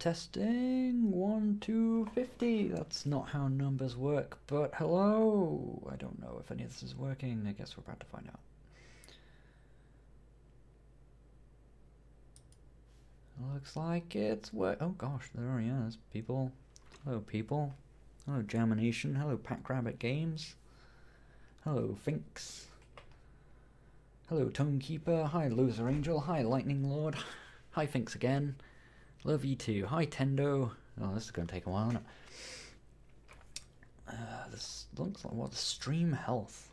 Testing 1 to 50. That's not how numbers work, but hello. I don't know if any of this is working. I guess we're about to find out. Looks like it's work. Oh gosh, there he is. People. Hello, people. Hello, Jamination. Hello, Pack Rabbit Games. Hello, Finks. Hello, Tonekeeper. Hi, Loser Angel. Hi, Lightning Lord. Hi, Finks again. Love you too. Hi, Tendo. Oh, this is going to take a while, isn't it? This looks like what? Stream health.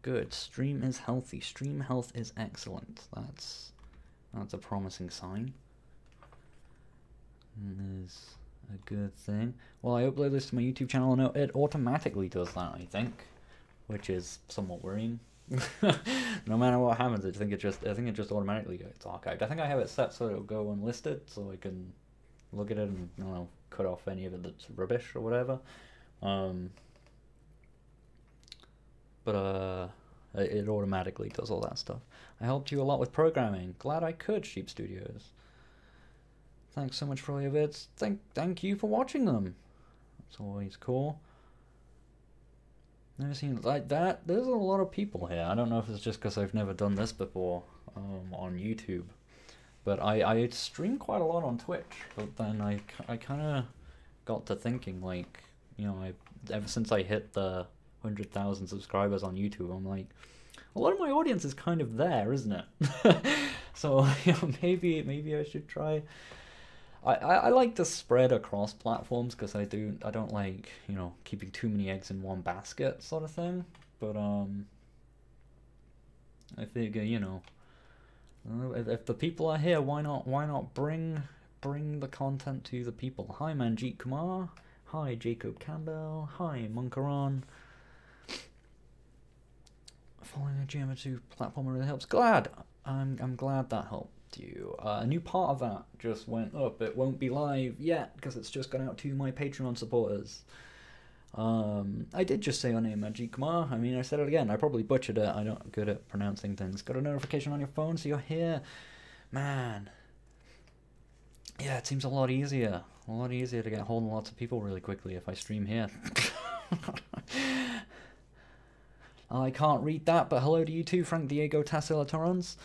Good. Stream is healthy. Stream health is excellent. That's a promising sign. Is a good thing. Well, I upload this to my YouTube channel and it automatically does that, I think, which is somewhat worrying. No matter what happens, I think it just automatically gets archived. I think I have it set so it'll go unlisted, so I can look at it and, you know, cut off any of it that's rubbish or whatever. But it automatically does all that stuff. I helped you a lot with programming. Glad I could, Sheep Studios. Thanks so much for all your vids. Thank you for watching them. It's always cool. Never seen it like that. There's a lot of people here. I don't know if it's just because I've never done this before on YouTube. But I stream quite a lot on Twitch. But then I kind of got to thinking, like, you know, ever since I hit the 100,000 subscribers on YouTube, I'm like, a lot of my audience is kind of there, isn't it? So, you know, maybe I should try. I like to spread across platforms because I don't like, you know, keeping too many eggs in one basket sort of thing. But I figure, you know, if the people are here, why not bring the content to the people? Hi Manjeet Kumar, hi Jacob Campbell, hi Munkaron. Following a GM2 platform really helps. I'm glad that helped you. A new part of that just went up. It won't be live yet because it's just gone out to my Patreon supporters. I did just say your name, Ajit Kumar. I mean, I said it again. I probably butchered it. I'm not good at pronouncing things. Got a notification on your phone, so you're here. Man. Yeah, it seems a lot easier. A lot easier to get hold of lots of people really quickly if I stream here. I can't read that, but hello to you too, Frank Diego Tassila Torrens.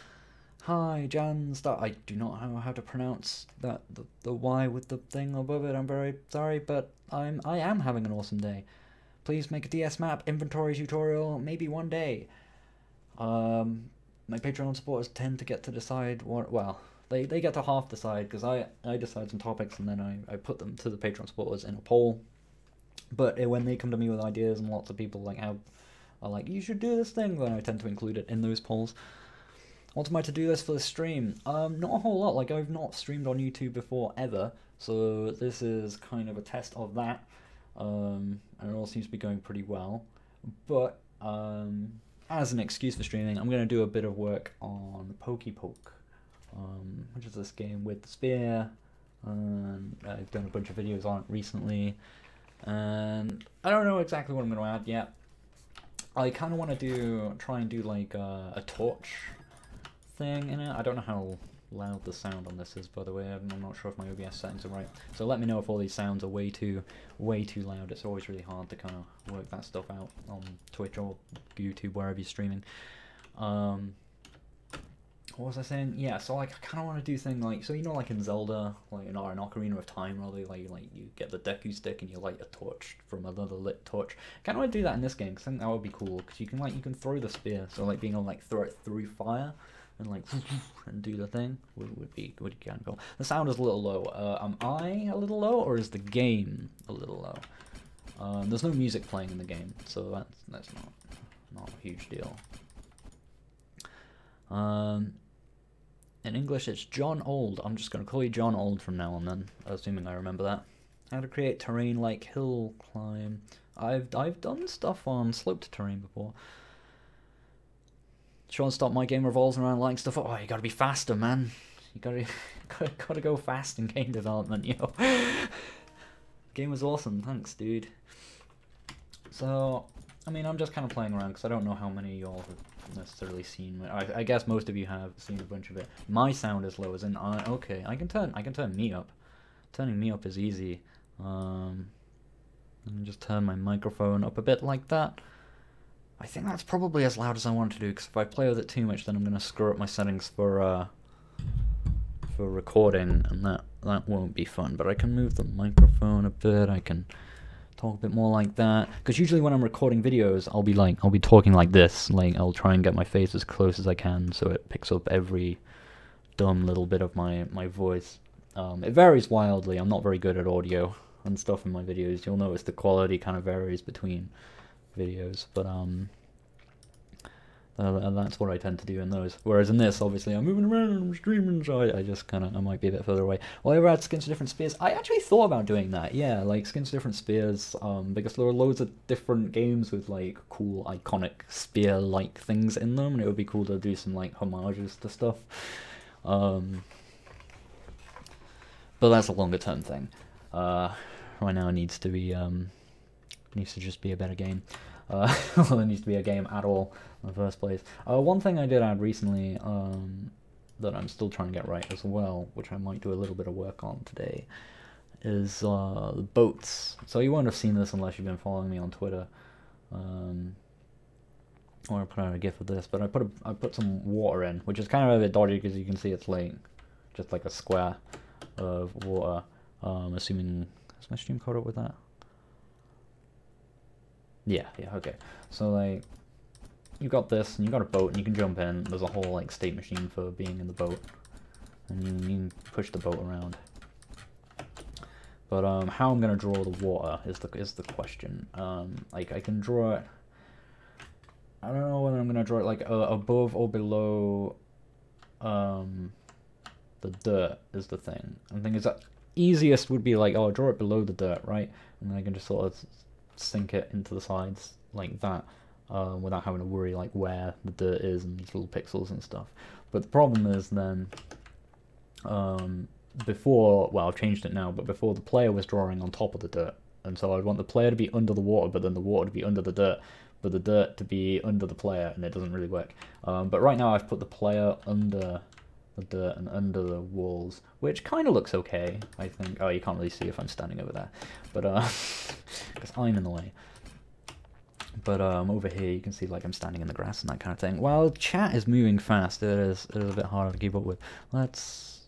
Hi, Jan Star. I do not know how to pronounce that, the Y with the thing above it. I'm very sorry, but I am having an awesome day. Please make a DS map inventory tutorial, maybe one day. My Patreon supporters tend to get to decide what, well, they get to half decide, because I decide some topics and then I put them to the Patreon supporters in a poll. But when they come to me with ideas and lots of people are like, you should do this thing, then I tend to include it in those polls. What's my to-do list for the stream? Not a whole lot. Like, I've not streamed on YouTube before, ever. So this is kind of a test of that. And it all seems to be going pretty well. But as an excuse for streaming, I'm going to do a bit of work on PokeyPoke, which is this game with the spear. And I've done a bunch of videos on it recently. And I don't know exactly what I'm going to add yet. I kind of want to try and do like a torch thing in it. I don't know how loud the sound on this is, by the way. I'm not sure if my OBS settings are right. So let me know if all these sounds are way too loud. It's always really hard to kind of work that stuff out on Twitch or YouTube, wherever you're streaming. What was I saying? Yeah, so like I kind of want to do things like, so you know, like in Zelda, like in an Ocarina of Time, rather, like you get the Deku stick and you light a torch from another lit torch. I kind of want to do that in this game because I think that would be cool because you can throw the spear, so like being able to like throw it through fire and like and do the thing would be kind of cool. The sound is a little low. Am I a little low or is the game a little low? There's no music playing in the game, so that's not a huge deal. In English, it's John Old. I'm just going to call you John Old from now on then, assuming I remember that. How to create terrain like hill climb. I've done stuff on sloped terrain before. Sean, stop, my game revolves around lighting stuff up. Oh, you gotta be faster, man. You gotta go fast in game development, yo. Game was awesome, thanks, dude. So, I mean, I'm just kind of playing around because I don't know how many of y'all have necessarily seen. I guess most of you have seen a bunch of it. My sound is low, as in okay, I can turn me up, turning me up is easy. Let me just turn my microphone up a bit like that. I think that's probably as loud as I want to do, because if I play with it too much, then I'm going to screw up my settings for recording, and that won't be fun. But I can move the microphone a bit. I can talk a bit more like that, because usually when I'm recording videos, I'll be talking like this. Like, I'll try and get my face as close as I can, so it picks up every dumb little bit of my voice. It varies wildly. I'm not very good at audio and stuff in my videos. You'll notice the quality kind of varies between videos, but that's what I tend to do in those. Whereas in this, obviously, I'm moving around and I'm streaming, so I just kind of, I might be a bit further away. Well, I ever had skins to different spears? I actually thought about doing that, yeah, like skins to different spears, because there are loads of different games with like cool, iconic spear-like things in them, and it would be cool to do some like homages to stuff. But that's a longer term thing. Right now it needs to be needs to just be a better game. Well, it needs to be a game at all in the first place. One thing I did add recently that I'm still trying to get right as well, which I might do a little bit of work on today, is the boats. So you won't have seen this unless you've been following me on Twitter. I want to put out a GIF of this, but I put some water in, which is kind of a bit dodgy because you can see it's like just like a square of water. Assuming, is my stream caught up with that? Yeah, okay. So like, you got this, and you got a boat, and you can jump in. There's a whole like state machine for being in the boat, and you can push the boat around. But how I'm gonna draw the water is the question. Like I can draw it. I don't know whether I'm gonna draw it like above or below. The dirt is the thing. And the thing is that easiest would be like, oh, draw it below the dirt, right? And then I can just sort of sink it into the sides like that, without having to worry like where the dirt is and these little pixels and stuff. But the problem is then, before, well, I've changed it now, but before the player was drawing on top of the dirt, and so I'd want the player to be under the water, but then the water to be under the dirt, but the dirt to be under the player, and it doesn't really work. But right now I've put the player under the dirt and under the walls, which kind of looks okay, I think. Oh, you can't really see if I'm standing over there, but because I'm in the way. But over here you can see like I'm standing in the grass and that kind of thing. While chat is moving fast, it is a bit harder to keep up with. Let's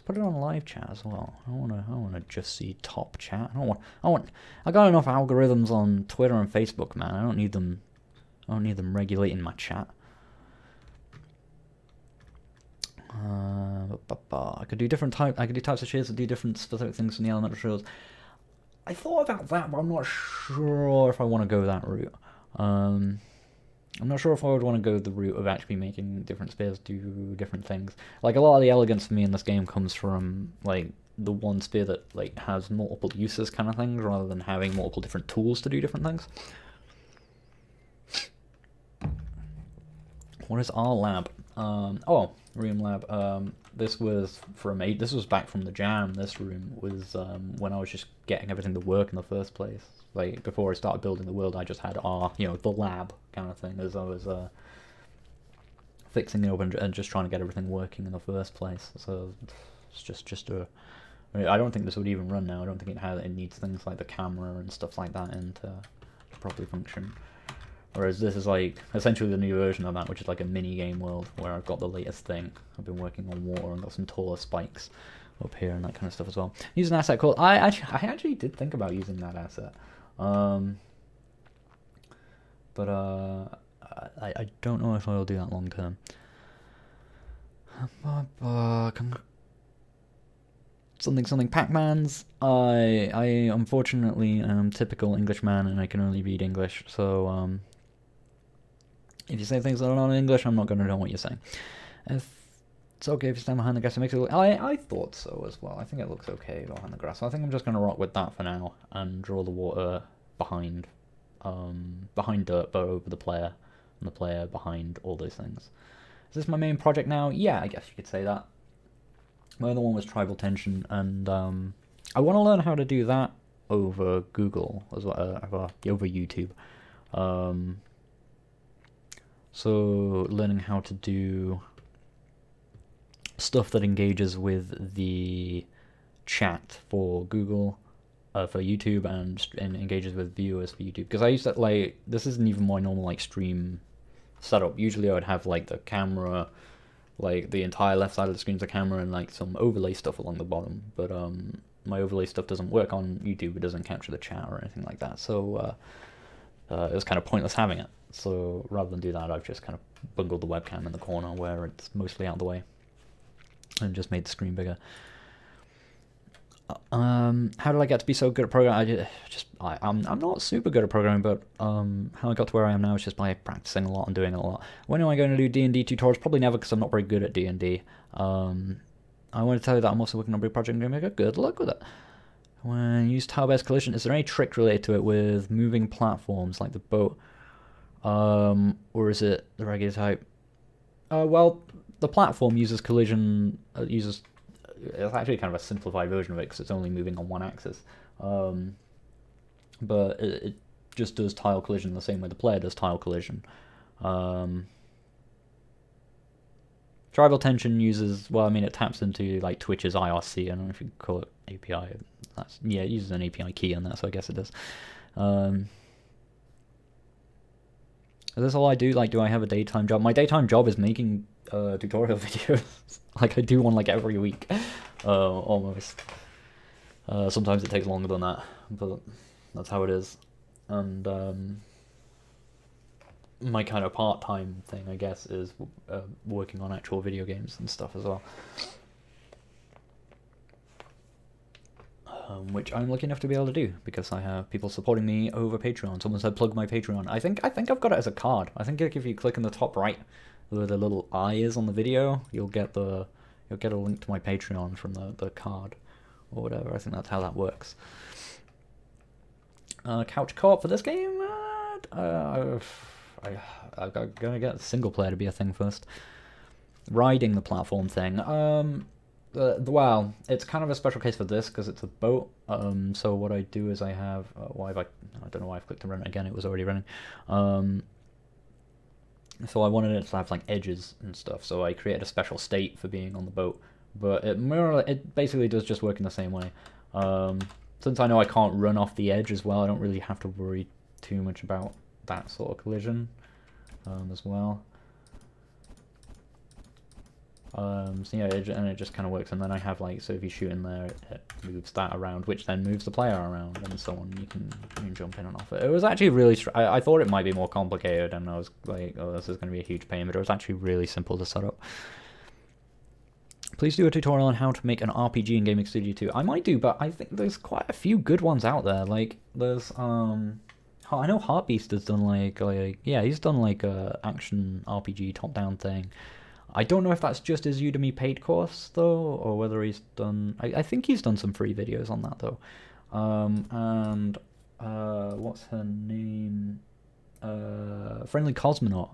put it on live chat as well. I wanna just see top chat. I got enough algorithms on Twitter and Facebook, man. I don't need them regulating my chat. I could do types of shades that do different specific things from the elemental shields. I thought about that, but I'm not sure if I want to go that route. I'm not sure if I would want to go the route of actually making different spears do different things. Like, a lot of the elegance for me in this game comes from like the one spear that like has multiple uses kind of things, rather than having multiple different tools to do different things. What is our lab? Oh, room lab. This was this was back from the jam. This room was when I was just getting everything to work in the first place. Like, before I started building the world, I just had the lab kind of thing, as I was fixing it up and just trying to get everything working in the first place. So it's just a. I mean, I don't think this would even run now. I don't think it needs things like the camera and stuff like that to properly function. Whereas this is like essentially the new version of that, which is like a mini game world where I've got the latest thing. I've been working on water and got some taller spikes up here and that kind of stuff as well. Use an asset called I actually did think about using that asset, but I don't know if I will do that long term. Something Pac-Mans. I unfortunately am typical Englishman and I can only read English, so if you say things that are not in English, I'm not going to know what you're saying. If it's okay if you stand behind the grass, it makes it look... I thought so as well. I think it looks okay behind the grass. So I think I'm just going to rock with that for now and draw the water behind dirt, but over the player, and the player behind all those things. Is this my main project now? Yeah, I guess you could say that. My other one was Tribal Tension, and I want to learn how to do that over Google as well, over YouTube. So learning how to do stuff that engages with the chat for Google, for YouTube, and engages with viewers for YouTube. Because I used to, like, this isn't even my normal, like, stream setup. Usually I would have, like, the camera, like, the entire left side of the screen is the camera and, like, some overlay stuff along the bottom. But, my overlay stuff doesn't work on YouTube. It doesn't capture the chat or anything like that. So, it was kind of pointless having it. So, rather than do that, I've just kind of bungled the webcam in the corner where it's mostly out of the way. And just made the screen bigger. How did I get to be so good at programming? I'm not super good at programming, but how I got to where I am now is just by practicing a lot and doing it a lot. When am I going to do D&D tutorials? Probably never, because I'm not very good at D&D. I want to tell you that I'm also working on a big project in GameMaker. Good luck with it. When you use tile-based collision, is there any trick related to it with moving platforms like the boat? Or is it the regular type? Well, the platform uses collision, it's actually kind of a simplified version of it because it's only moving on one axis. But it just does tile collision the same way the player does tile collision. Tribal tension uses, well, I mean, it taps into like Twitch's IRC. I don't know if you call it API. Yeah, it uses an API key on that, so I guess it does. Is this all I do? Like, do I have a daytime job? My daytime job is making tutorial videos. Like, I do one like every week, almost. Sometimes it takes longer than that, but that's how it is. And my kind of part-time thing, I guess, is working on actual video games and stuff as well. Which I'm lucky enough to be able to do, because I have people supporting me over Patreon. Someone said plug my Patreon. I think I've got it as a card. I think if you click in the top right where the little eye is on the video, you'll get a link to my Patreon from the card or whatever. I think that's how that works. Couch co-op for this game? I'm gonna get single player to be a thing first. Riding the platform thing. Well, it's kind of a special case for this because it's a boat. So what I do is I have I don't know why I've clicked to run it again. It was already running. So I wanted it to have like edges and stuff. So I created a special state for being on the boat. But it basically does just work in the same way. Since I know I can't run off the edge as well, I don't really have to worry too much about that sort of collision as well. So yeah, it just kind of works, and then I have like, so if you shoot in there, it moves that around, which then moves the player around, and so on. You can jump in and off it. It was actually really, I thought it might be more complicated, and I was like, oh, this is going to be a huge pain, but it was actually really simple to set up. Please do a tutorial on how to make an RPG in GameMaker Studio 2. I might do, but I think there's quite a few good ones out there. Like, there's, I know Heartbeast has done like yeah, he's done like a action RPG top-down thing. I don't know if that's just his Udemy paid course, though, or whether he's done... I think he's done some free videos on that, though. What's her name? Friendly Cosmonaut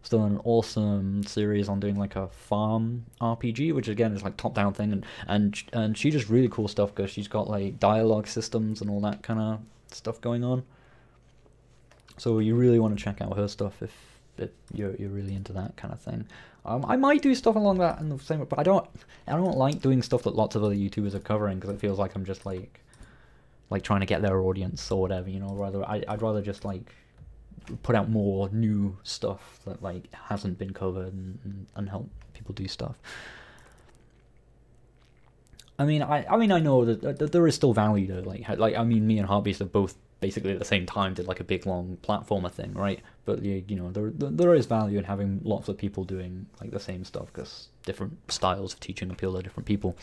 has done an awesome series on doing, like, a farm RPG, which, again, is, like, top-down thing, and she does really cool stuff, because she's got, like, dialogue systems and all that kind of stuff going on. So you really want to check out her stuff if you're really into that kind of thing. I might do stuff along that in the same way, but I don't like doing stuff that lots of other YouTubers are covering, because it feels like I'm just like trying to get their audience or whatever, you know. I'd rather just like put out more new stuff that like hasn't been covered and help people do stuff. I mean I know that there is still value to like I mean, me and Heartbeast have both basically at the same time did like a big long platformer thing, right? But you know, there is value in having lots of people doing like the same stuff, because different styles of teaching appeal to different people.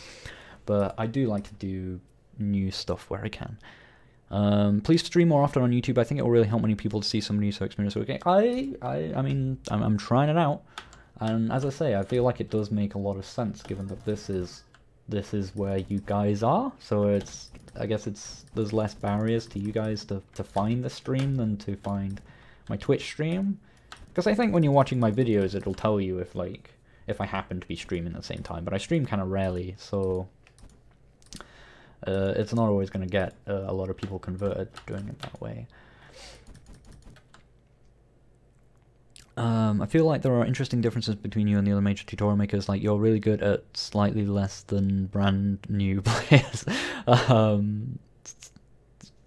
But I do like to do new stuff where I can. Please stream more often on YouTube. I think it will really help many people to see some new experience working. I mean, I'm trying it out, and as I say, I feel like it does make a lot of sense given that this is where you guys are. So I guess there's less barriers to you guys to find the stream than to find my Twitch stream. Because I think when you're watching my videos, it'll tell you if I happen to be streaming at the same time. But I stream kind of rarely, so it's not always going to get a lot of people converted doing it that way. I feel like there are interesting differences between you and the other major tutorial makers. Like, you're really good at slightly less than brand new players.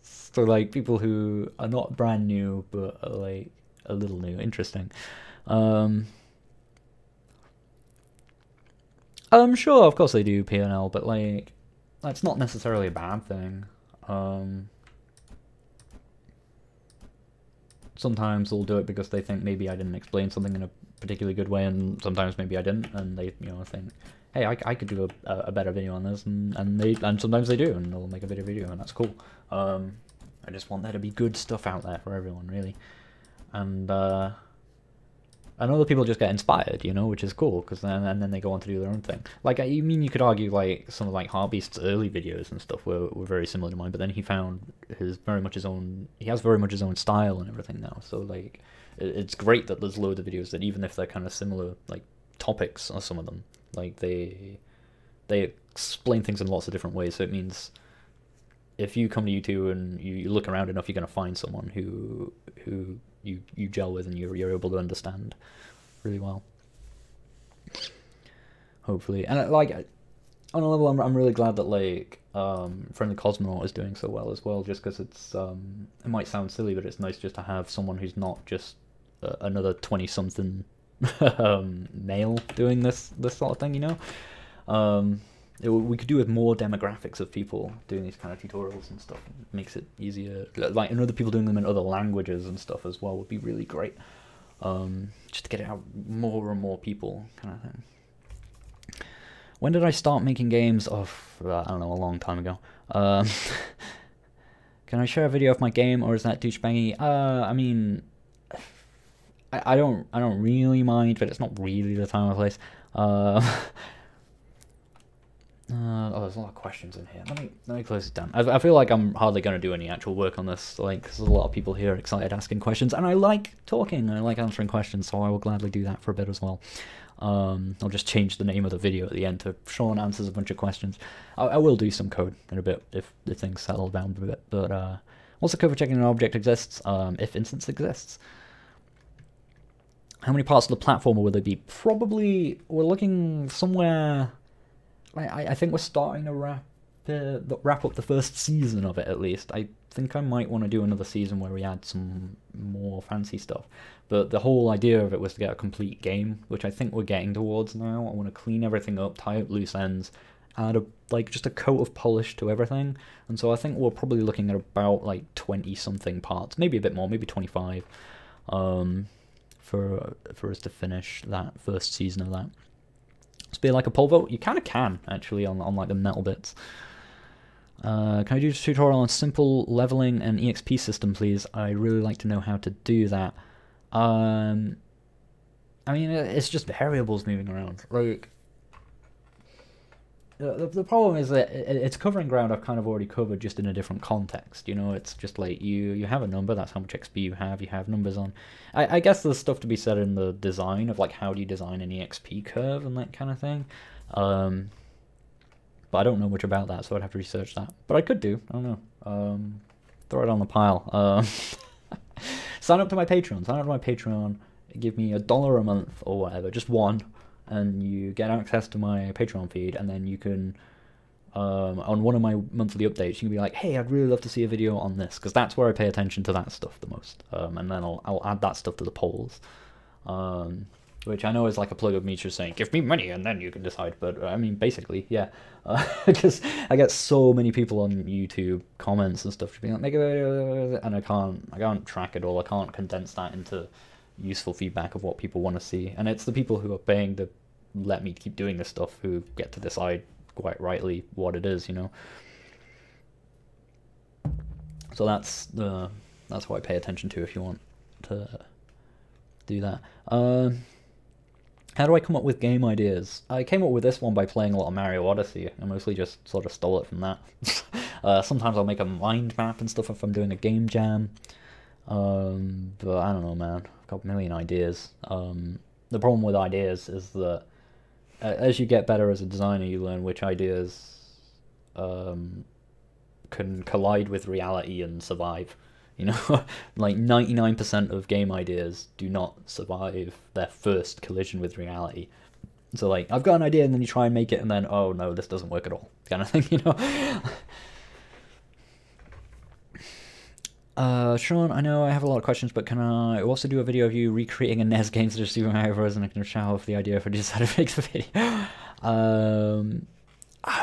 So like people who are not brand new but are like a little new. Interesting. Sure, of course they do P&L, but like that's not necessarily a bad thing. Sometimes they'll do it because they think maybe I didn't explain something in a particularly good way, and sometimes maybe I didn't, and they, you know, think, hey, I could do a better video on this, and sometimes they do, and they'll make a better video, and that's cool. I just want there to be good stuff out there for everyone, really, and other people just get inspired, you know, which is cool, because then they go on to do their own thing. Like, I mean, you could argue like some of like Heartbeast's early videos and stuff were very similar to mine, but then he found he has very much his own style and everything now. So like, it's great that there's loads of videos that, even if they're kind of similar like topics on some of them, like they explain things in lots of different ways. So it means if you come to YouTube and you look around enough, you're gonna find someone who you gel with and you're able to understand really well, hopefully. And like, on a level, I'm really glad that like Friendly Cosmonaut is doing so well as well, just because it's it might sound silly, but it's nice just to have someone who's not just another 20-something male doing this sort of thing, you know. We could do with more demographics of people doing these kind of tutorials and stuff. It makes it easier. Like, and other people doing them in other languages and stuff as well would be really great. Just to get it out more and more people, kind of thing. When did I start making games? Oh, I don't know, a long time ago. Can I share a video of my game, or is that douchebangy? I mean, I don't really mind, but it's not really the time or place. Oh, there's a lot of questions in here. Let me close it down. I feel like I'm hardly going to do any actual work on this, like, 'cause there's a lot of people here excited asking questions, and I like talking, I like answering questions, so I will gladly do that for a bit as well. I'll just change the name of the video at the end to Sean answers a bunch of questions. I will do some code in a bit if things settle down a bit, but what's the code for checking an object exists, if instance exists? How many parts of the platformer will there be? Probably, we're looking somewhere... I think we're starting to wrap up the first season of it, at least. I think I might want to do another season where we add some more fancy stuff. But the whole idea of it was to get a complete game, which I think we're getting towards now. I want to clean everything up, tie up loose ends, add just a coat of polish to everything. And so I think we're probably looking at about like 20-something parts, maybe a bit more, maybe 25, for us to finish that first season of that. Be like a pole vault? You kind of can, actually, on like the metal bits. Can I do a tutorial on simple leveling and EXP system, please? I'd really like to know how to do that. I mean, it's just variables moving around. Like, the problem is that it's covering ground I've kind of already covered, just in a different context. You know, it's just like you have a number, that's how much XP you have numbers on. I guess there's stuff to be said in the design of like how do you design an EXP curve and that kind of thing. But I don't know much about that, so I'd have to research that. But I could do, I don't know. Throw it on the pile. Sign up to my Patreon. Give me $1 a month or whatever, just one. And you get access to my Patreon feed, and then you can, on one of my monthly updates, you can be like, hey, I'd really love to see a video on this, because that's where I pay attention to that stuff the most. And then I'll add that stuff to the polls, which I know is like a plug of me just saying, give me money, and then you can decide. But I mean, basically, yeah, because I get so many people on YouTube comments and stuff being like, make a video, and I can't track it all. I can't condense that into useful feedback of what people want to see, and it's the people who are paying to let me keep doing this stuff who get to decide quite rightly what it is, you know. So that's what I pay attention to if you want to do that. How do I come up with game ideas? I came up with this one by playing a lot of Mario Odyssey. I mostly just sort of stole it from that. Sometimes I'll make a mind map and stuff if I'm doing a game jam. But I don't know, man. I've got a million ideas. The problem with ideas is that as you get better as a designer, you learn which ideas can collide with reality and survive. You know, like 99% of game ideas do not survive their first collision with reality. So like, I've got an idea, and then you try and make it, and then, oh no, this doesn't work at all, kind of thing, you know? Sean, I know I have a lot of questions, but can I also do a video of you recreating a NES game such as Super Mario Bros. And I can show off the idea if I decide to make the video?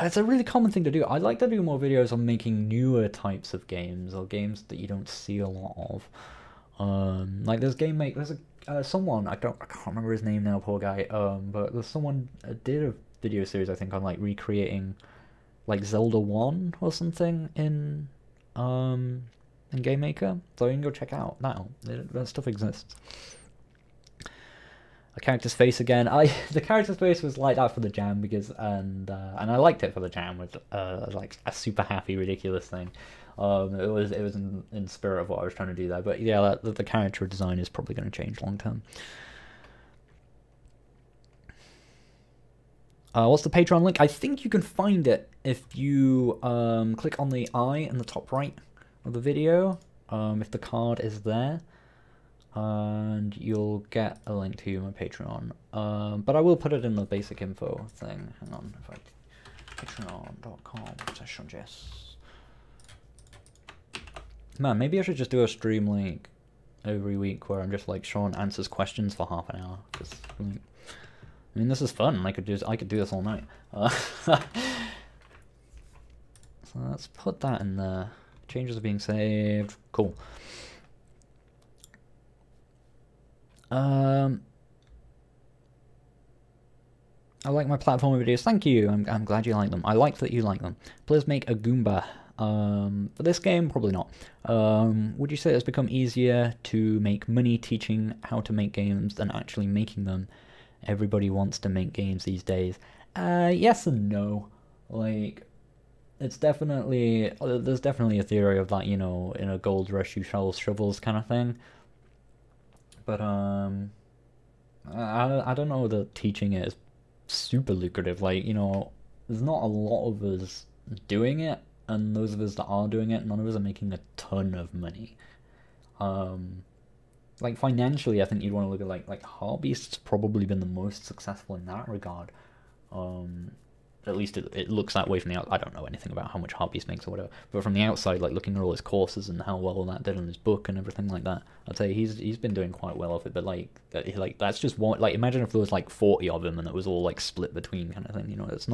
It's a really common thing to do. I'd like to do more videos on making newer types of games, or games that you don't see a lot of. Like there's GameMaker, there's someone, I can't remember his name now, poor guy, but there's someone did a video series, I think, on like recreating like Zelda 1 or something in GameMaker, so you can go check out that. That stuff exists. A character's face again. The character's face was like that for the jam because and I liked it for the jam, with like a super happy, ridiculous thing. It was in spirit of what I was trying to do there, but yeah, the character design is probably going to change long term. What's the Patreon link? I think you can find it if you click on the eye in the top right of the video, if the card is there, and you'll get a link to my Patreon. But I will put it in the basic info thing. Hang on, if I patreon.com/SeanJess. Man, maybe I should just do a stream like every week where I'm just like Sean answers questions for half an hour. Cause, I mean, this is fun. I could do this all night. So let's put that in there. Changes are being saved. Cool. I like my platformer videos. Thank you. I'm glad you like them. I like that you like them. Please make a Goomba. For this game, probably not. Would you say it's become easier to make money teaching how to make games than actually making them? Everybody wants to make games these days. Yes and no. Like, it's definitely, there's definitely a theory of that, you know, in a gold rush you shovels kind of thing. But I don't know that teaching it is super lucrative. Like, you know, there's not a lot of us doing it, and those of us that are doing it, none of us are making a ton of money. Like financially, I think you'd want to look at like Heartbeast's probably been the most successful in that regard. At least it looks that way from the outside. I don't know anything about how much Heartbeast makes or whatever, but from the outside, like looking at all his courses and how well that did in his book and everything like that, I'd say he's been doing quite well off it. But like that's just one. Like, imagine if there was like 40 of him and it was all like split between kind of thing. You know, it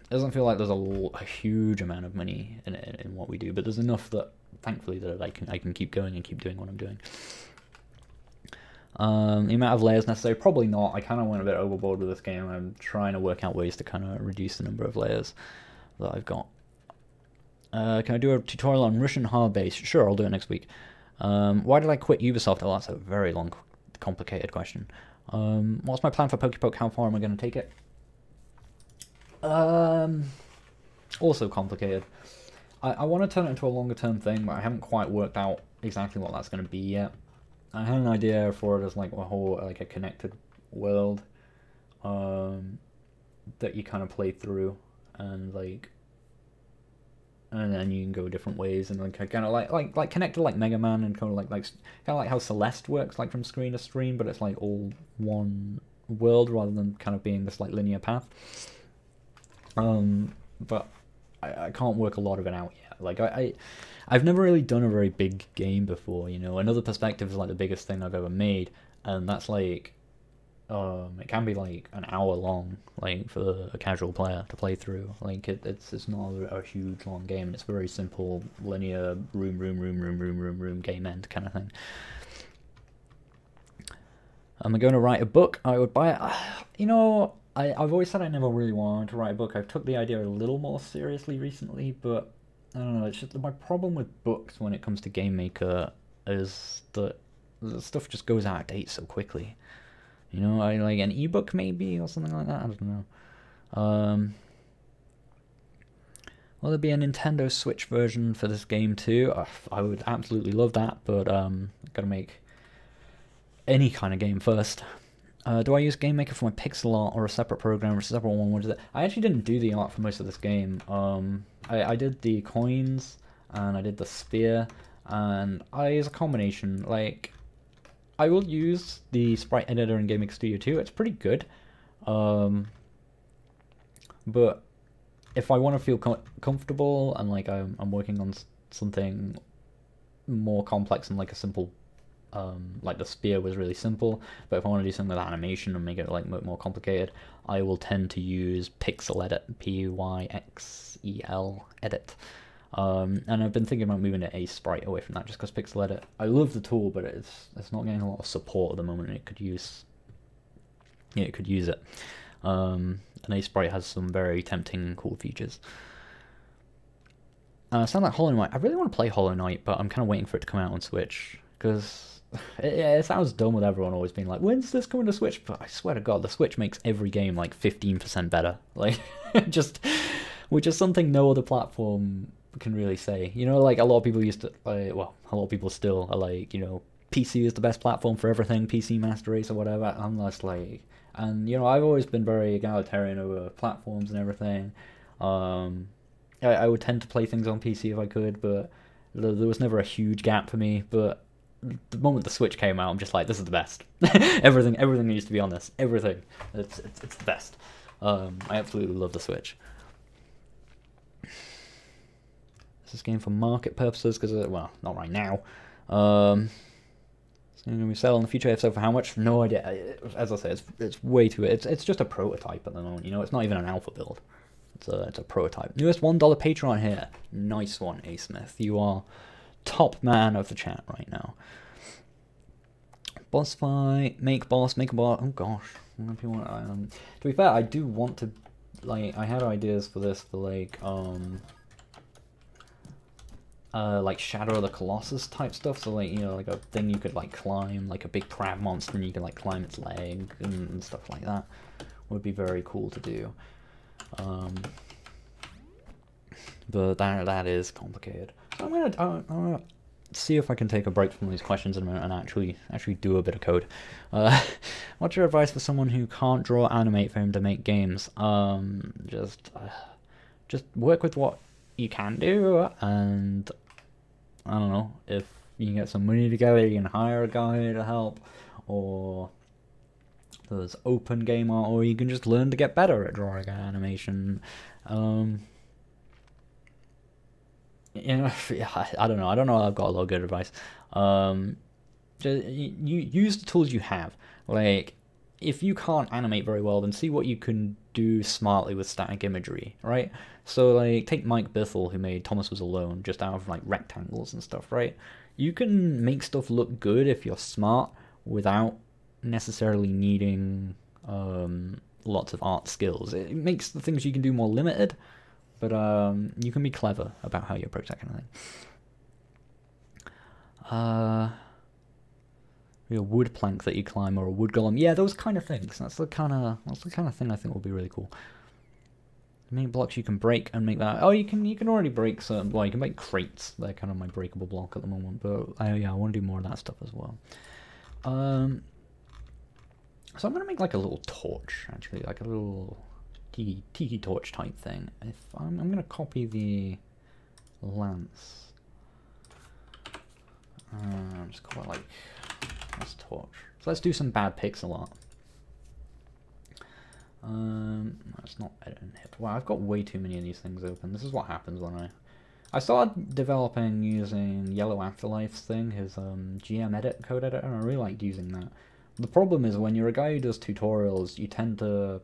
doesn't feel like there's a huge amount of money in what we do, but there's enough that thankfully that I can keep going and keep doing what I'm doing. The amount of layers necessary, probably not. I kind of went a bit overboard with this game. I'm trying to work out ways to kind of reduce the number of layers that I've got. Can I do a tutorial on Russian hard base? Sure, I'll do it next week. Why did I quit Ubisoft? Oh, that's a very long, complicated question. What's my plan for PokeyPoke? How far am I going to take it? Also complicated. I want to turn it into a longer term thing, but I haven't quite worked out exactly what that's going to be yet. I had an idea for it as like a whole, like a connected world that you kind of play through, and like, and then you can go different ways, and like kind of like connected like Mega Man, and kind of like how Celeste works, like from screen to screen, but it's like all one world rather than kind of being this like linear path. But I can't work a lot of it out yet. Like I've never really done a very big game before, you know. Another Perspective is like the biggest thing I've ever made, and that's like it can be like an hour long, like for a casual player to play through. Like it's not a huge long game, and it's very simple, linear room game end kind of thing. Am I going to write a book? I would buy it. You know, I've always said I never really wanted to write a book. I've took the idea a little more seriously recently, but I don't know, it's just my problem with books when it comes to GameMaker is that the stuff just goes out of date so quickly. You know, I like an ebook maybe or something like that. I don't know. Will there be a Nintendo Switch version for this game too? I would absolutely love that, but gotta make any kind of game first. Do I use GameMaker for my pixel art or a separate program or a separate one? What is it? I actually didn't do the art for most of this game. I did the coins and I did the spear, and I use a combination. Like, I will use the sprite editor in GameMaker Studio too. It's pretty good, but if I want to feel comfortable and like I'm working on something more complex and like a simple, like the spear was really simple, but if I want to do something with animation and make it like more complicated, I will tend to use Pixel Edit, Pyxel edit. And I've been thinking about moving to a sprite away from that, just because Pixel Edit, I love the tool, but it's not getting a lot of support at the moment, and it could use it. And a sprite has some very tempting, cool features. Sound like Hollow Knight. I really want to play Hollow Knight, but I'm kind of waiting for it to come out on Switch, because it sounds dumb with everyone always being like, when's this coming to Switch? But I swear to God, the Switch makes every game like 15% better. Like, which is something no other platform can really say. You know, like a lot of people used to, well, a lot of people still are like, you know, PC is the best platform for everything, PC Master Race or whatever. I'm just like, and you know, I've always been very egalitarian over platforms and everything. I would tend to play things on PC if I could, but there was never a huge gap for me. But the moment the Switch came out, I'm just like, this is the best. everything needs to be on this. Everything, it's the best. I absolutely love the Switch. Is this game for market purposes? Because well, not right now. It's going to be selling in the future. If so, for how much? No idea. As I say, it's way too. It's just a prototype at the moment. You know, it's not even an alpha build. It's a prototype. Newest $1 Patreon here. Nice one, A Smith. You are top man of the chat right now. Boss fight, make a boss. Oh gosh, to be fair, I do want to, like, I had ideas for this for like Shadow of the Colossus type stuff. So like, you know, like a thing you could like climb, like a big crab monster, and you can like climb its leg and stuff like that. Would be very cool to do. But that is complicated. So I'm gonna see if I can take a break from these questions in a minute and actually do a bit of code. What's your advice for someone who can't draw or animate for him to make games? Just work with what you can do, and I don't know, if you can get some money together, you can hire a guy to help, or there's open game art, or you can just learn to get better at drawing and animation. You know, yeah, I don't know. I've got a lot of good advice. Just, you use the tools you have. Like, if you can't animate very well, then see what you can do smartly with static imagery, right? So, like, take Mike Bithell, who made Thomas Was Alone, just out of, like, rectangles and stuff, right? You can make stuff look good if you're smart without necessarily needing lots of art skills. It makes the things you can do more limited, but you can be clever about how you approach that kind of thing. A wood plank that you climb, or a wood golem. Yeah, those kind of things. That's the kind of thing I think will be really cool. Make blocks you can break and make that. Oh, you can already break certain. Well, you can make crates. They're kind of my breakable block at the moment. But yeah, I want to do more of that stuff as well. So I'm gonna make like a little torch, actually, like a little tiki torch type thing. If I'm gonna copy the lance. Just call it like this torch. So let's do some bad pixel art. That's not editing hip. Wow, I've got way too many of these things open. This is what happens when I started developing using Yellow Afterlife's thing, his GM edit code editor, and I really liked using that. The problem is when you're a guy who does tutorials, you tend to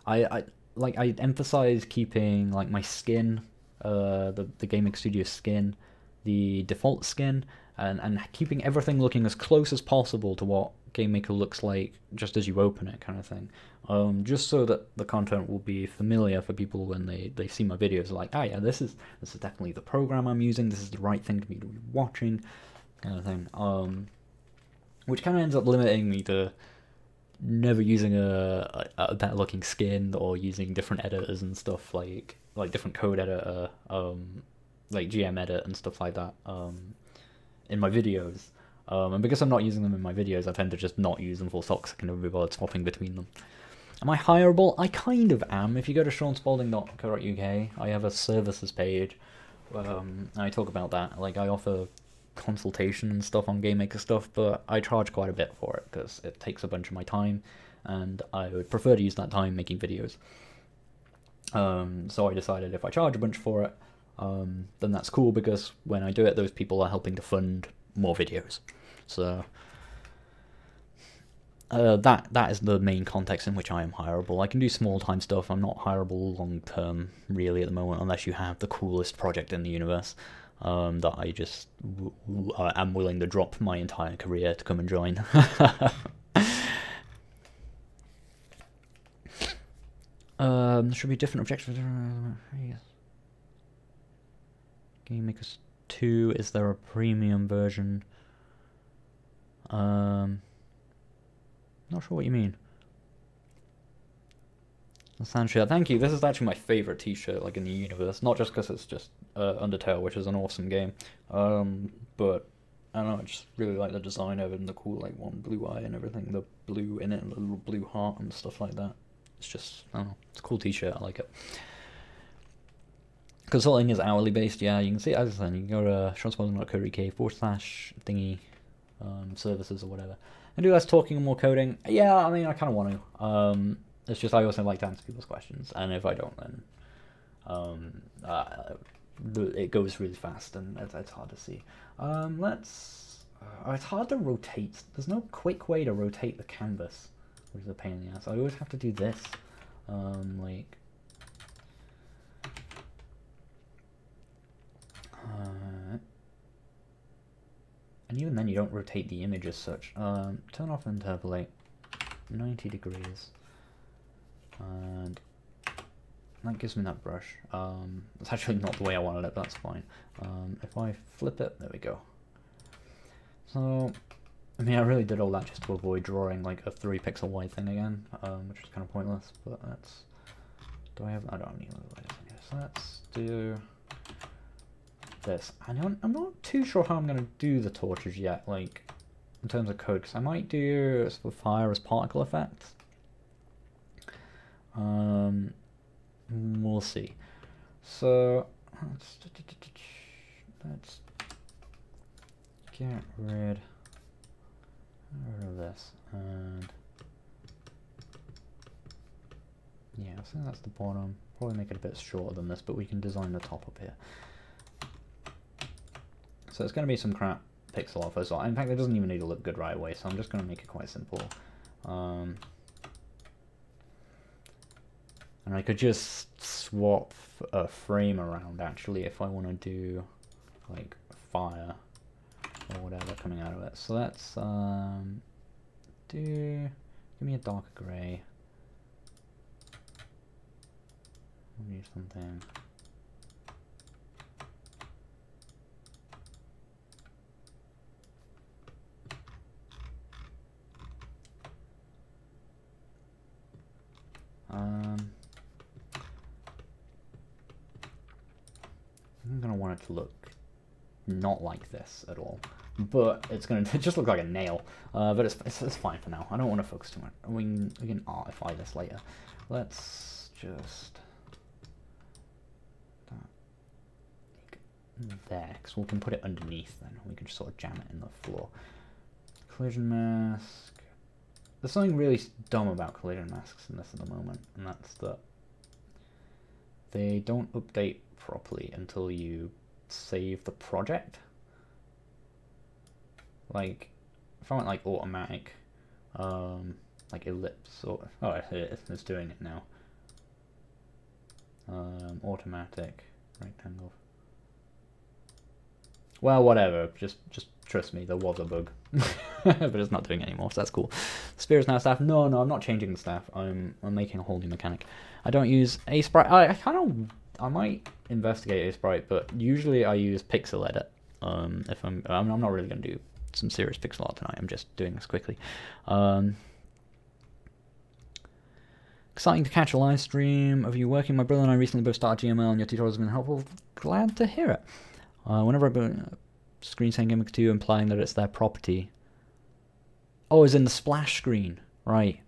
I emphasize keeping like my skin, the GameMaker Studio skin, the default skin, and keeping everything looking as close as possible to what GameMaker looks like just as you open it, kind of thing. Just so that the content will be familiar for people when they see my videos, like, ah, yeah, this is definitely the program I'm using, this is the right thing to be watching, kind of thing. Which kind of ends up limiting me to never using a better looking skin, or using different editors and stuff, like different code editor, like GM edit and stuff like that, in my videos. And because I'm not using them in my videos, I tend to just not use them full stop, because I can never be bothered swapping between them. Am I hireable? I kind of am. If you go to seanspalding.co.uk, I have a services page I talk about that. Like, I offer consultation and stuff on GameMaker stuff, but I charge quite a bit for it because it takes a bunch of my time, and I would prefer to use that time making videos. So I decided if I charge a bunch for it, then that's cool, because when I do it, those people are helping to fund more videos. So that is the main context in which I am hireable. I can do small time stuff. I'm not hireable long term really at the moment, unless you have the coolest project in the universe that I just am willing to drop my entire career to come and join. There should be different objectives. GameMaker 2, is there a premium version? Not sure what you mean. Sanshia, thank you. This is actually my favorite t-shirt, like, in the universe. Not just because it's just Undertale, which is an awesome game, but I don't know, I just really like the design of it and the cool, like, one blue eye and everything, the blue in it, and the little blue heart and stuff like that. It's just, I don't know, it's a cool t-shirt, I like it. Consulting is hourly based, yeah, you can see it as I said, you can go to shortspoiling.co.uk/thingy services or whatever, and do less talking and more coding. Yeah, I mean, I kind of want to. It's just I also like to answer people's questions, and if I don't, then it goes really fast, and it's hard to see. It's hard to rotate. There's no quick way to rotate the canvas, which is a pain in the ass. I always have to do this, like. And even then you don't rotate the image as such. Turn off interpolate, 90 degrees, and that gives me that brush. It's actually not the way I wanted it, but that's fine. If I flip it, there we go. So, I mean, I really did all that just to avoid drawing like a 3 pixel wide thing again, which is kind of pointless, but that's... I don't need those layers in here, so let's do... this. I'm not too sure how I'm going to do the torches yet, like, in terms of code, because I might do sort of fire as particle effects. We'll see. So, let's get rid of this, and yeah, I think that's the bottom. Probably make it a bit shorter than this, but we can design the top up here. So it's going to be some crap pixel off as well. In fact, it doesn't even need to look good right away, so I'm just going to make it quite simple. And I could just swap a frame around, actually, if I want to do, like, fire or whatever coming out of it. So let's give me a darker grey. I'll need something... I'm going to want it to look not like this at all, but it's going to just look like a nail, but it's fine for now. I don't want to focus too much. We can artify this later. Let's just there, because we can put it underneath then. We can just sort of jam it in the floor. Collision mask. There's something really dumb about collision masks in this at the moment, and that's that they don't update properly until you save the project. Like, if I went like automatic, like ellipse, or it's doing it now. Automatic rectangle. Well, whatever. Just trust me. There was a bug, but it's not doing it anymore, so that's cool. Spear is now staff. No, I'm not changing the staff. I'm making a whole new mechanic. I don't use a sprite. I might investigate a sprite, but usually I use pixel edit. If I'm not really gonna do some serious pixel art tonight. I'm just doing this quickly. Exciting to catch a live stream of you working. My brother and I recently both started GML, and your tutorials have been helpful. Glad to hear it. Whenever I put a screen saying GameMaker 2, implying that it's their property. Oh, it's in the splash screen, right?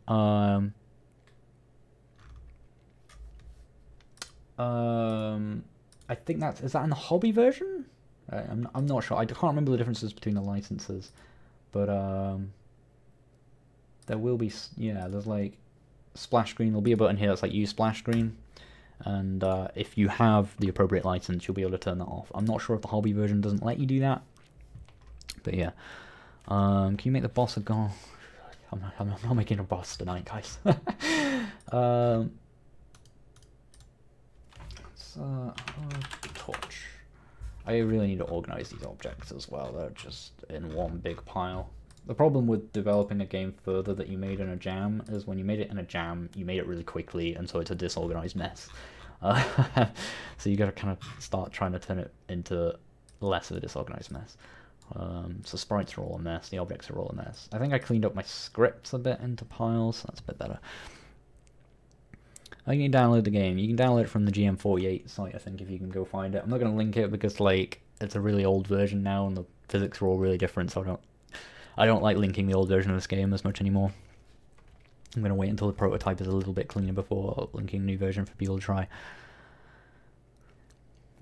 I think is that in the hobby version? I'm not sure. I can't remember the differences between the licenses, but there will be, yeah, there's like splash screen. There'll be a button here that's like use splash screen, and if you have the appropriate license, you'll be able to turn that off. I'm not sure if the hobby version doesn't let you do that, but yeah. Can you make the boss a go? I'm not making a boss tonight, guys. Torch. I really need to organize these objects as well. They're just in one big pile. The problem with developing a game further that you made in a jam is when you made it in a jam, you made it really quickly, and so it's a disorganized mess. So you got to kind of start trying to turn it into less of a disorganized mess. So sprites are all a mess, the objects are all a mess. I think I cleaned up my scripts a bit into piles, that's a bit better. How can you download the game? You can download it from the GM48 site, I think, if you can go find it. I'm not going to link it because, like, it's a really old version now and the physics are all really different, so I don't like linking the old version of this game as much anymore. I'm going to wait until the prototype is a little bit cleaner before linking a new version for people to try.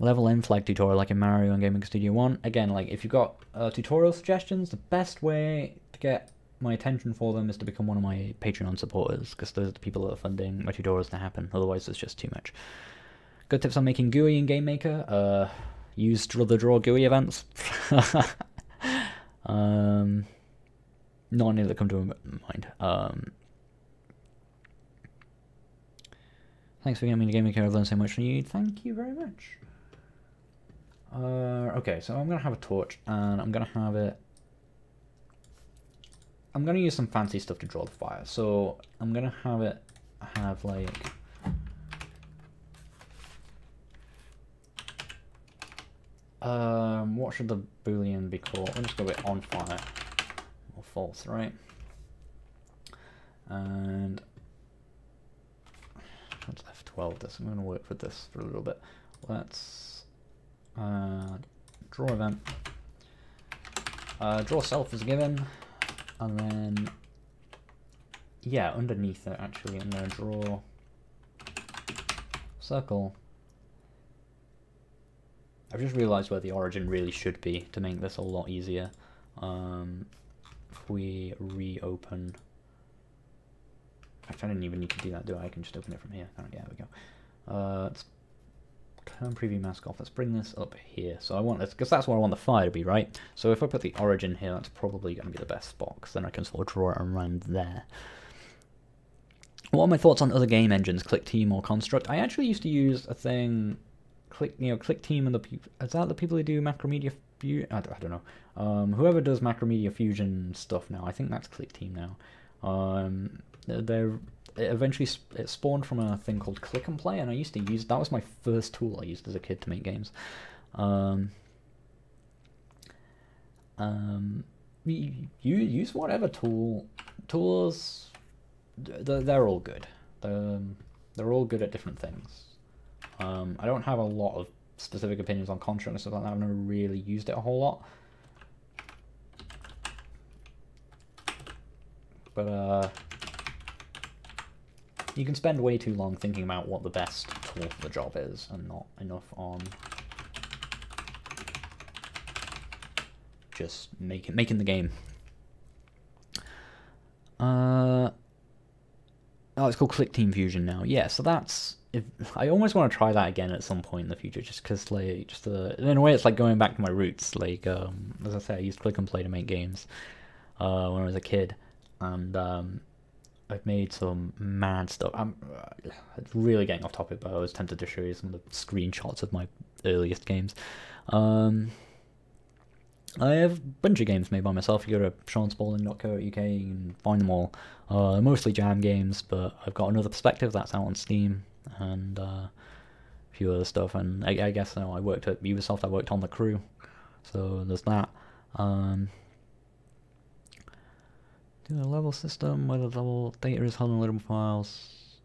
Level end flag tutorial like in Mario and GameMaker Studio 1. Again, like, if you've got tutorial suggestions, the best way to get my attention for them is to become one of my Patreon supporters, because those are the people that are funding my tutorials to happen. Otherwise, it's just too much. Good tips on making GUI in GameMaker. Use the draw GUI events. Not any that come to mind. Thanks for getting me to GameMaker. I've learned so much from you. Thank you very much. Okay, so I'm going to have a torch, and I'm going to have it... I'm going to use some fancy stuff to draw the fire. So I'm going to have it have, like... what should the boolean be called? I'll just go with on fire. Or false, right? And... let's F12 this. I'm going to work with this for a little bit. Let's... draw event, draw self as given, and then, yeah, underneath it, actually, I'm going to draw circle. I've just realized where the origin really should be to make this a lot easier. If we reopen, in fact, I didn't even need to do that, do I? I can just open it from here. Oh, yeah, there we go. Let's turn preview mask off. Let's bring this up here. So I want this, because that's where I want the fire to be, right? So if I put the origin here, that's probably going to be the best spot, because then I can sort of draw it around there. What are my thoughts on other game engines, ClickTeam or Construct? I actually used to use a thing, ClickTeam and is that the people who do Macromedia Fusion? I don't know. Whoever does Macromedia Fusion stuff now, I think that's ClickTeam now. It spawned from a thing called Click and Play, and I used to use, that was my first tool I used as a kid to make games. You use whatever tools, they're all good. They're all good at different things. I don't have a lot of specific opinions on Construct and stuff like that. I've never really used it a whole lot. But you can spend way too long thinking about what the best tool for the job is, and not enough on just making the game. Oh, it's called ClickTeam Fusion now. Yeah, so that's... I almost want to try that again at some point in the future, just because, like, in a way, it's like going back to my roots. Like, as I say, I used Click and Play to make games when I was a kid, and I've made some mad stuff. It's really getting off topic, but I was tempted to show you some of the screenshots of my earliest games. I have a bunch of games made by myself. You go to seanspalding.co.uk, you can find them all. Mostly jam games, but I've got Another Perspective that's out on Steam, and a few other stuff. And I guess I worked at Ubisoft. I worked on The Crew, so there's that. Do a level system where the level data is held in loadable files.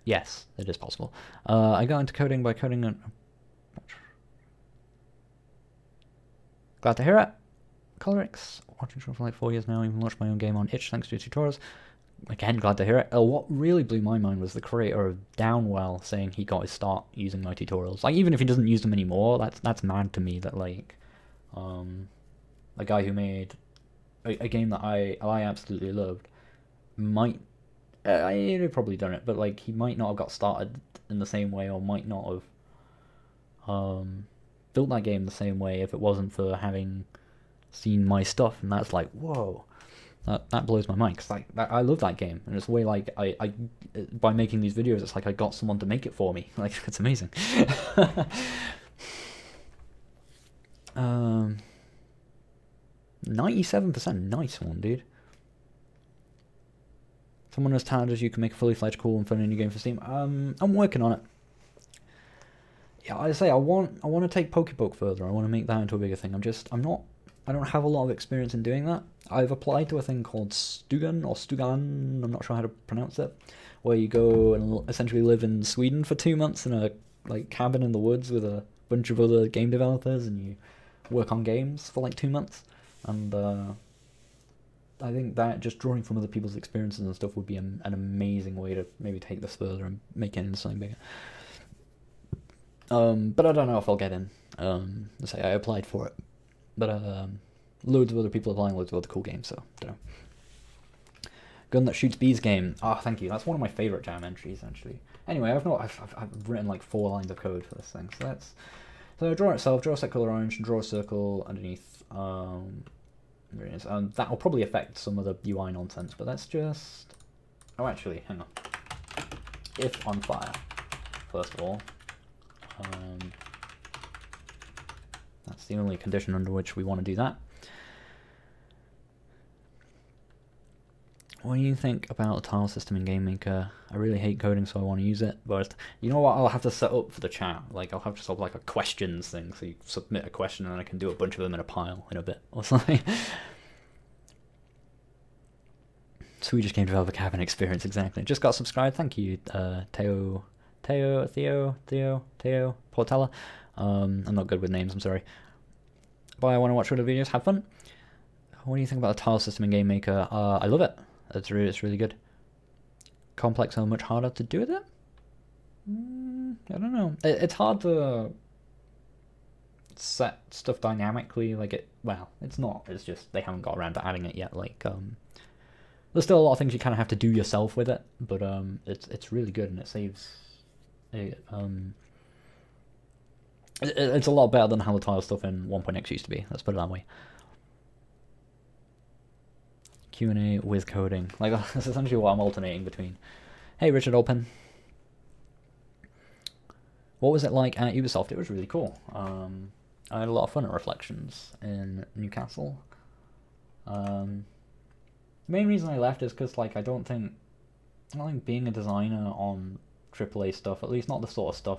Yes, it is possible. I got into coding by coding an... Glad to hear it. Colorix, watching for like 4 years now, even launched my own game on itch thanks to your tutorials. again, glad to hear it. What really blew my mind was the creator of Downwell saying he got his start using my tutorials. Like, even if he doesn't use them anymore, that's mad to me that, like, a guy who made a game that I absolutely loved might... I'd probably done it, but, like, he might not have got started in the same way, or might not have built that game the same way if it wasn't for having seen my stuff. And that's like, whoa, that blows my mind, because like I love that game, and it's the way, like, I by making these videos, it's like I got someone to make it for me. Like, it's amazing. 97%, nice one, dude. Someone as talented as you can make a fully fledged, cool and fun indie game for Steam. I'm working on it. Yeah, I say I want to take PokeyPoke further. I want to make that into a bigger thing. I don't have a lot of experience in doing that. I've applied to a thing called Stugan or Stugan, I'm not sure how to pronounce it, where you go and essentially live in Sweden for 2 months in a like cabin in the woods with a bunch of other game developers, and you work on games for like 2 months. And I think that just drawing from other people's experiences and stuff would be an amazing way to maybe take this further and make it into something bigger. But I don't know if I'll get in. Let's say I applied for it, but loads of other people applying, loads of other cool games, so don't know. Gun that shoots bees game. Ah, thank you. That's one of my favorite jam entries, actually. Anyway, I've written like 4 lines of code for this thing. So draw itself, draw a set color orange, draw a circle underneath. There it is. That'll probably affect some of the UI nonsense, but that's just... Oh, actually, hang on. If on fire, first of all. That's the only condition under which we want to do that. What do you think about the tile system in GameMaker? I really hate coding, so I want to use it, but you know what I'll have to set up for the chat? Like, I'll have to set up like a questions thing, so you submit a question and I can do a bunch of them in a pile in a bit, or something. Swedish game developer cabin experience, exactly. Just got subscribed, thank you, Theo Portella. I'm not good with names, I'm sorry. But I want to watch other videos, have fun. What do you think about the tile system in GameMaker? I love it. It's really good. Complex and much harder to do with it? I don't know. It's hard to set stuff dynamically. Like it. Well, it's not. It's just they haven't got around to adding it yet. Like there's still a lot of things you kind of have to do yourself with it, but it's really good, and it saves. It's a lot better than how the tile stuff in 1.x used to be. Let's put it that way. Q&A with coding. Like, that's essentially what I'm alternating between. Hey, Richard Open. What was it like at Ubisoft? It was really cool. I had a lot of fun at Reflections in Newcastle. The main reason I left is because, like, I don't think being a designer on AAA stuff, at least not the sort of stuff.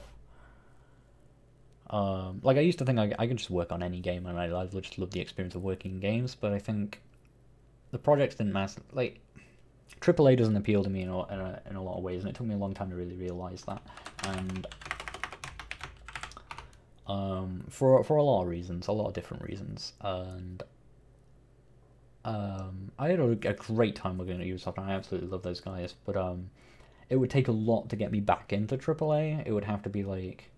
Like, I used to think I could just work on any game, and I just love the experience of working in games, but I think the projects didn't matter. Like, AAA doesn't appeal to me in a lot of ways, and it took me a long time to really realize that. And for a lot of reasons, a lot of different reasons. And I had a great time working at Ubisoft, and I absolutely love those guys. But it would take a lot to get me back into AAA. It would have to be like,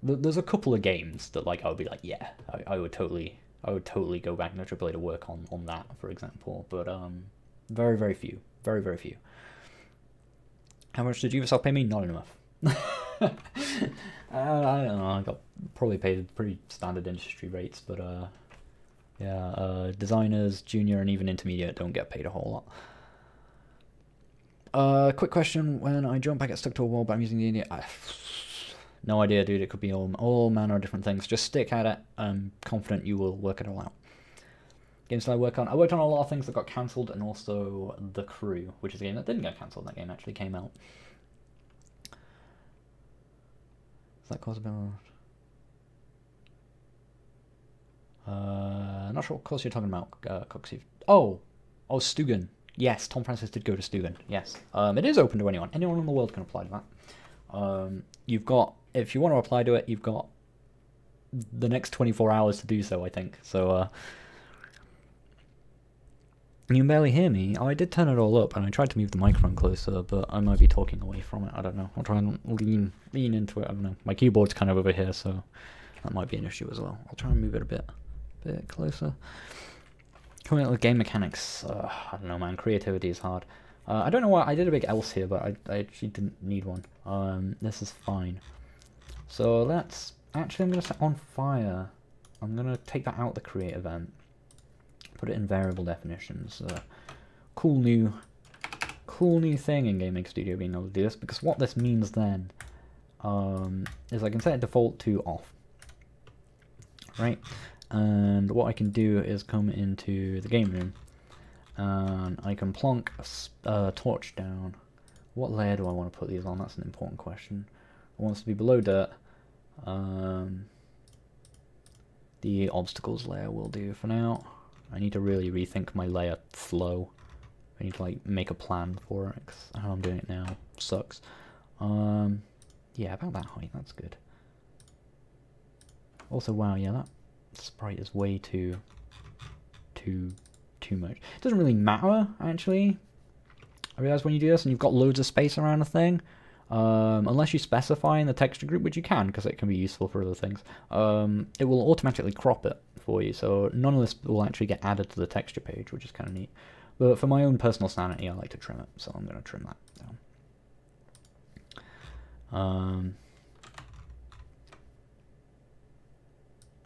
there's a couple of games that like I would be like, yeah, I would totally go back into AAA to work on that, for example. But very, very few. Very, very few. How much did Ubisoft pay me? Not enough. I don't know. I got probably paid pretty standard industry rates, but yeah, designers, junior, and even intermediate don't get paid a whole lot. Quick question: when I jump, I get stuck to a wall, but I'm using the India. No idea, dude. It could be all manner of different things. Just stick at it. I'm confident you will work it all out. Games that I work on. I worked on a lot of things that got cancelled, and also The Crew, which is a game that didn't get cancelled. That game actually came out. Does that cause a bit of... not sure what course you're talking about, Coxie. Oh, Stugan. Yes, Tom Francis did go to Stugan. Yes. It is open to anyone. Anyone in the world can apply to that. You've got... If you want to apply to it, you've got the next 24 hours to do so, I think. So, You can barely hear me. Oh, I did turn it all up, and I tried to move the microphone closer, but I might be talking away from it. I don't know. I'll try and lean into it. I don't know. My keyboard's kind of over here, so that might be an issue as well. I'll try and move it a bit closer. Coming up with game mechanics. I don't know, man. Creativity is hard. I don't know why I did a big else here, but I actually didn't need one. This is fine. So let's actually. I'm gonna set on fire. I'm gonna take that out the create event. Put it in variable definitions. Cool new thing in GameMaker Studio being able to do this, because what this means then is I can set it default to off, right? And what I can do is come into the game room and I can plonk a torch down. What layer do I want to put these on? That's an important question. I want this to be below dirt. The obstacles layer will do for now. I need to really rethink my layer flow. I need to like make a plan for it, because how I'm doing it now sucks. Yeah, about that height, that's good. Also, wow, yeah, that sprite is way too much. It doesn't really matter, actually. I realize when you do this and you've got loads of space around a thing, unless you specify in the texture group, which you can, because it can be useful for other things, it will automatically crop it for you, so none of this will actually get added to the texture page, which is kind of neat. But for my own personal sanity, I like to trim it, so I'm going to trim that down.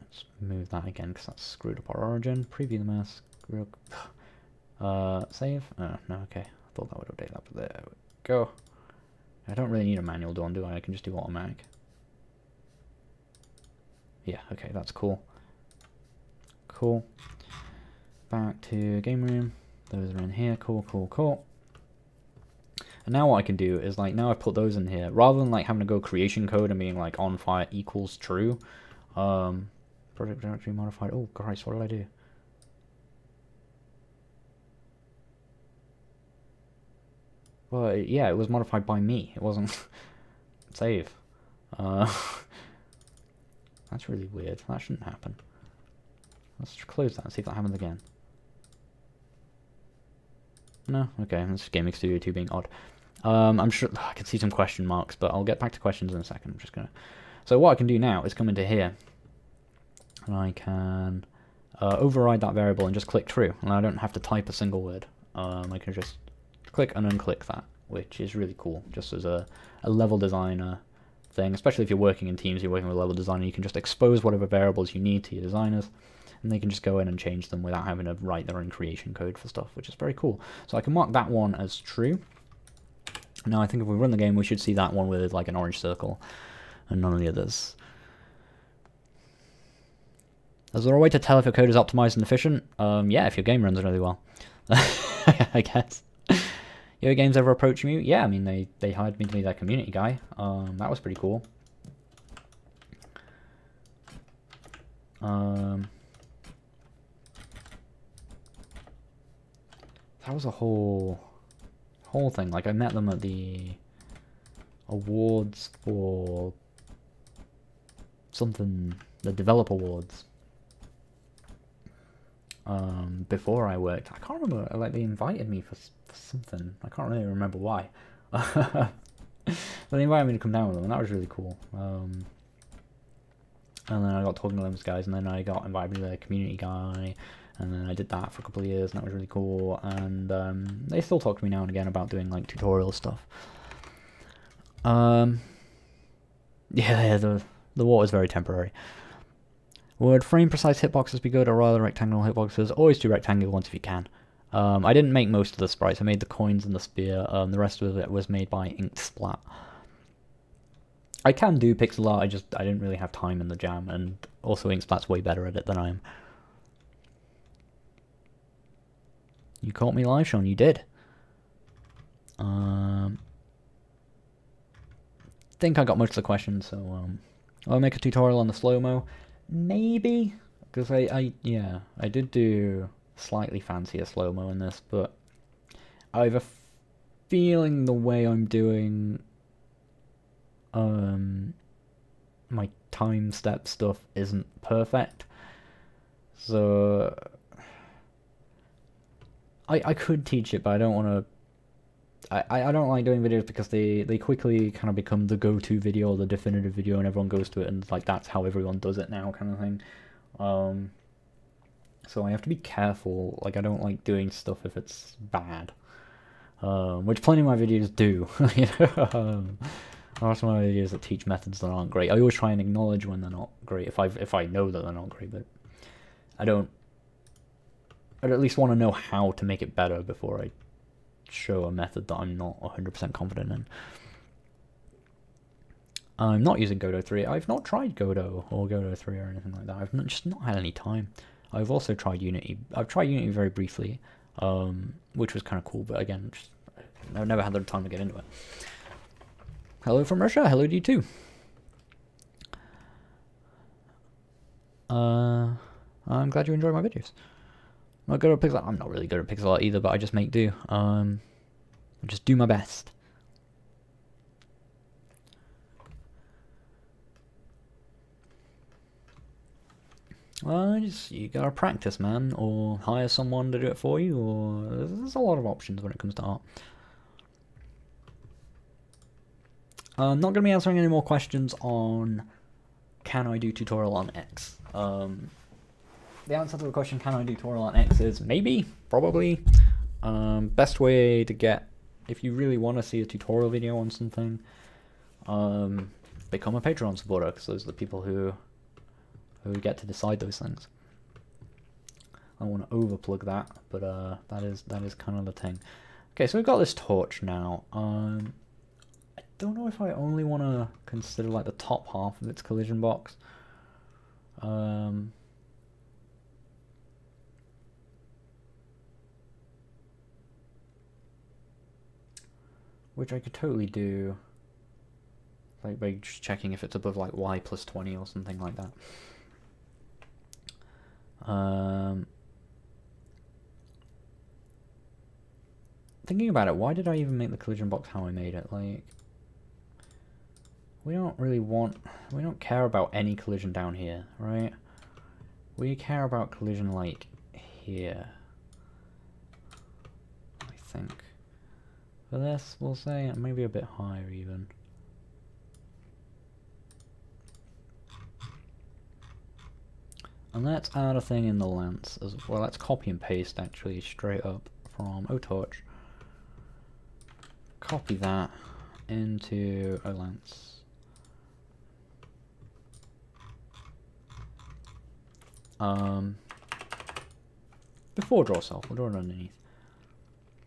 Let's move that again, because that's screwed up our origin. Preview the mask. Save? Oh, no, okay. I thought that would update that, but there we go. I don't really need a manual done, do I? I can just do automatic. Yeah, okay, that's cool. Cool. Back to game room. Those are in here. Cool, cool, cool. And now what I can do is, like, now I've put those in here, rather than like having to go creation code and being like on fire equals true. Project directory modified. Oh Christ, what did I do? Well, yeah, it was modified by me. It wasn't save. That's really weird. That shouldn't happen. Let's close that and see if that happens again. No? Okay, that's GameMaker Studio 2 being odd. I'm sure I can see some question marks, but I'll get back to questions in a second. I'm just gonna. So what I can do now is come into here, and I can override that variable and just click true, and I don't have to type a single word. I can just click and unclick that, which is really cool, just as a level designer thing, especially if you're working in teams, you're working with a level designer, you can just expose whatever variables you need to your designers, and they can just go in and change them without having to write their own creation code for stuff, which is very cool. So I can mark that one as true. Now I think if we run the game, we should see that one with like an orange circle, and none of the others. Is there a way to tell if your code is optimized and efficient? Yeah, if your game runs really well. I guess. Your games ever approaching you? Yeah, I mean, they hired me to be their community guy. That was pretty cool. That was a whole thing. Like, I met them at the awards for something, the developer awards. Before I worked, I can't remember, like, they invited me for something. I can't really remember why. But they invited me to come down with them, and that was really cool. And then I got talking to those guys, and then I got invited to be their community guy, and then I did that for a couple of years, and that was really cool. And they still talk to me now and again about doing like tutorial stuff. Yeah, the water is very temporary. Would frame precise hitboxes be good, or rather rectangular hitboxes? Always do rectangular ones if you can. I didn't make most of the sprites. I made the coins and the spear. The rest of it was made by Ink Splat. I can do pixel art, I didn't really have time in the jam, and also Ink Splat's way better at it than I am. You caught me live, Sean, you did. Think I got most of the questions, so I'll make a tutorial on the slow-mo. Maybe, because I did do slightly fancier slow-mo in this, but I have a feeling the way I'm doing my time step stuff isn't perfect, so I could teach it, but I don't want to. I don't like doing videos because they quickly kind of become the go-to video, the definitive video, and everyone goes to it, and like that's how everyone does it now, kind of thing. So I have to be careful. Like I don't like doing stuff if it's bad, which plenty of my videos do. There are some of my videos that teach methods that aren't great. I always try and acknowledge when they're not great if I know that they're not great, but I'd at least want to know how to make it better before I show a method that I'm not 100% confident in. I'm not using Godot 3. I've not tried Godot or Godot 3 or anything like that. I've just not had any time. I've also tried Unity. I've tried Unity very briefly, which was kind of cool, but again, I've never had the time to get into it. Hello from Russia. Hello to you too. I'm glad you enjoy my videos. I'm not good at pixel art. I'm not really good at pixel art either, but I just make do. I just do my best. Well, you gotta practice, man, or hire someone to do it for you, or there's a lot of options when it comes to art. I'm not gonna be answering any more questions on can I do tutorial on X. The answer to the question, can I do tutorial on X, is maybe, probably. Best way to get, if you really want to see a tutorial video on something, become a Patreon supporter, because those are the people who get to decide those things. I don't want to overplug that, but that is kind of the thing. Okay, so we've got this torch now. I don't know if I only want to consider like the top half of its collision box. Which I could totally do, like by just checking if it's above like y plus 20 or something like that. Thinking about it, why did I even make the collision box how I made it? Like, we don't care about any collision down here, right? We care about collision like here, I think. For this, we'll say maybe a bit higher even. And let's add a thing in the lens as well. Let's copy and paste actually straight up from OTorch. Copy that into a lens. Before draw self, we'll draw it underneath.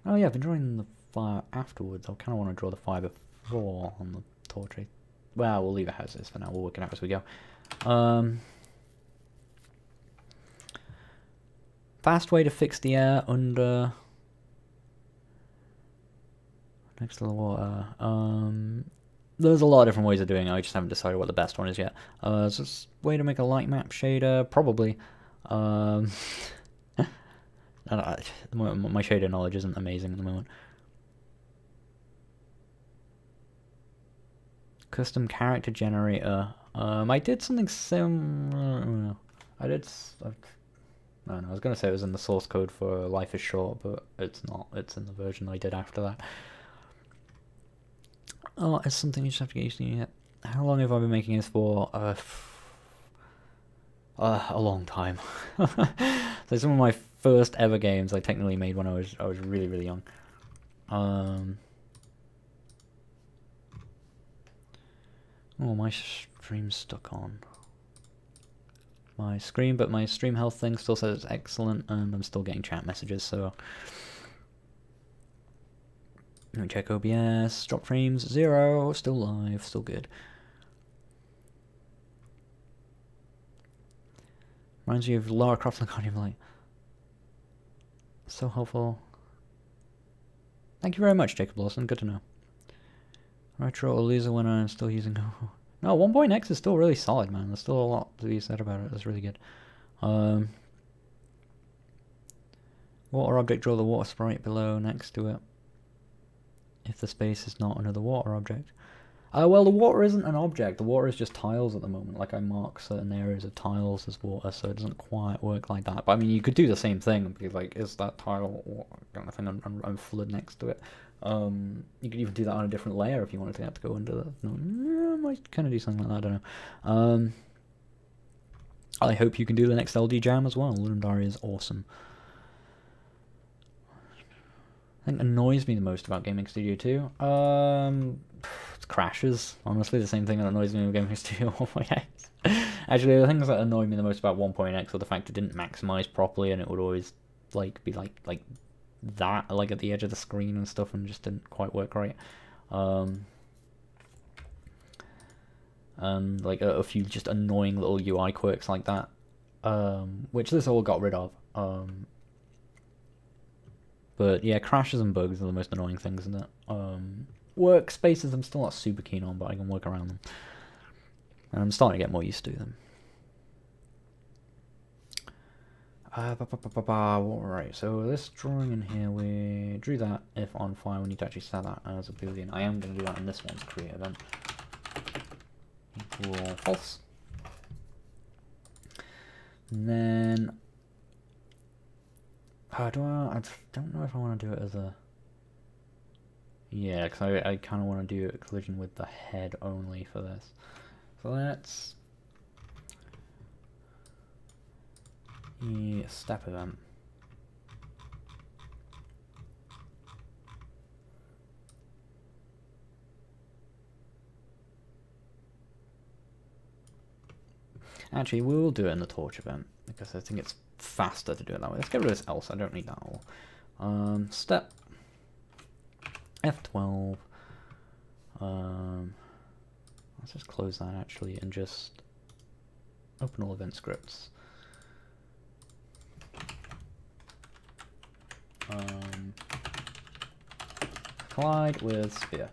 Oh yeah, I've been drawing the fire afterwards. I kind of want to draw the fire before on the torch. Well, we'll leave it as is for now. We'll work it out as we go. Fast way to fix the air under next to the water. There's a lot of different ways of doing it. I just haven't decided what the best one is yet. It's just a way to make a light map shader, probably. My shader knowledge isn't amazing at the moment. Custom character generator. I did something similar. I don't know, I was going to say it was in the source code for Life is Short, but it's not. It's in the version I did after that. Oh, it's something you just have to get used to. Yet. How long have I been making this for? A long time. So some of my first ever games I technically made when I was really, really young. Oh, my stream's stuck on my screen, but my stream health thing still says it's excellent, and I'm still getting chat messages, so... Let me check OBS, drop frames, 0, still live, still good. Reminds you of Lara Croft and Guardian Light. So helpful. Thank you very much, Jacob Lawson, good to know. Retro or loser when I'm still using... No, 1.x is still really solid, man. There's still a lot to be said about it. It's really good. Water object, draw the water sprite below next to it. If the space is not another water object. Well, the water isn't an object. The water is just tiles at the moment. Like, I mark certain areas of tiles as water, so it doesn't quite work like that. But I mean, you could do the same thing and be like, is that tile water kind of thing? I'm flood next to it. You could even do that on a different layer if you wanted to have to go into the. No, I might kind of do something like that. I don't know. I hope you can do the next LD Jam as well. Lundari is awesome. I think annoys me the most about GameMaker Studio 2. Crashes. Honestly, the same thing that annoys me with GameMaker Studio 1.x. Actually, the things that annoy me the most about 1.x are the fact it didn't maximize properly, and it would always like be like that, like at the edge of the screen and stuff, and just didn't quite work right. And like a few just annoying little UI quirks like that, which this all got rid of. But yeah, crashes and bugs are the most annoying things, isn't it? Workspaces I'm still not super keen on, but I can work around them. And I'm starting to get more used to them. Alright, so this drawing in here, we drew that if on fire. We need to actually set that as a boolean. I am going to do that in this one's create event. Equal false. And then I don't know if I want to do it as a... Yeah, because I kind of want to do a collision with the head only for this. So let's... Yeah, step event. Actually, we'll do it in the torch event, because I think it's faster to do it that way. Let's get rid of this else, I don't need that all. Step F12. Let's just close that actually and just open all event scripts. Collide with sphere.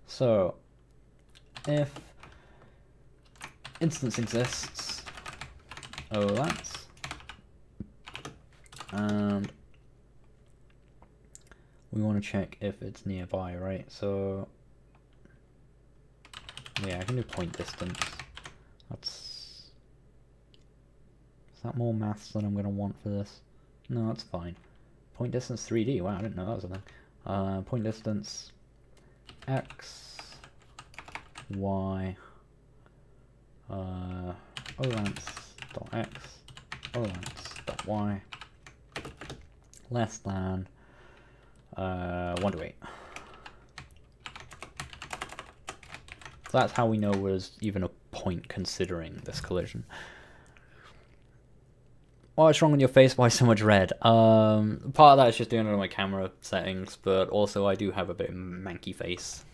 So if instance exists, that's, and we want to check if it's nearby, right? So yeah, I can do point distance. Is that more maths than I'm going to want for this? No, that's fine. Point distance 3D, wow, I didn't know that was a thing. Point distance x, y, olance dot x, olance dot y, less than 1 to 8. So that's how we know there's even a point considering this collision. What's wrong with your face? Why so much red? Part of that is just doing it on my camera settings, but also I do have a bit of manky face.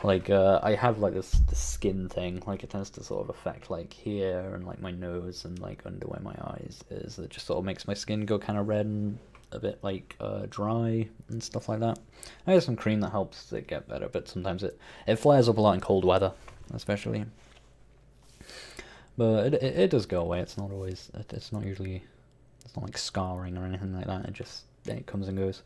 Like I have like this skin thing, like it tends to sort of affect like here and like my nose and like under where my eyes is. It just sort of makes my skin go kind of red and a bit like dry and stuff like that. I have some cream that helps it get better, but sometimes it flares up a lot in cold weather, especially. But it does go away. It's not always. It's not usually. It's not like scarring or anything like that. It comes and goes.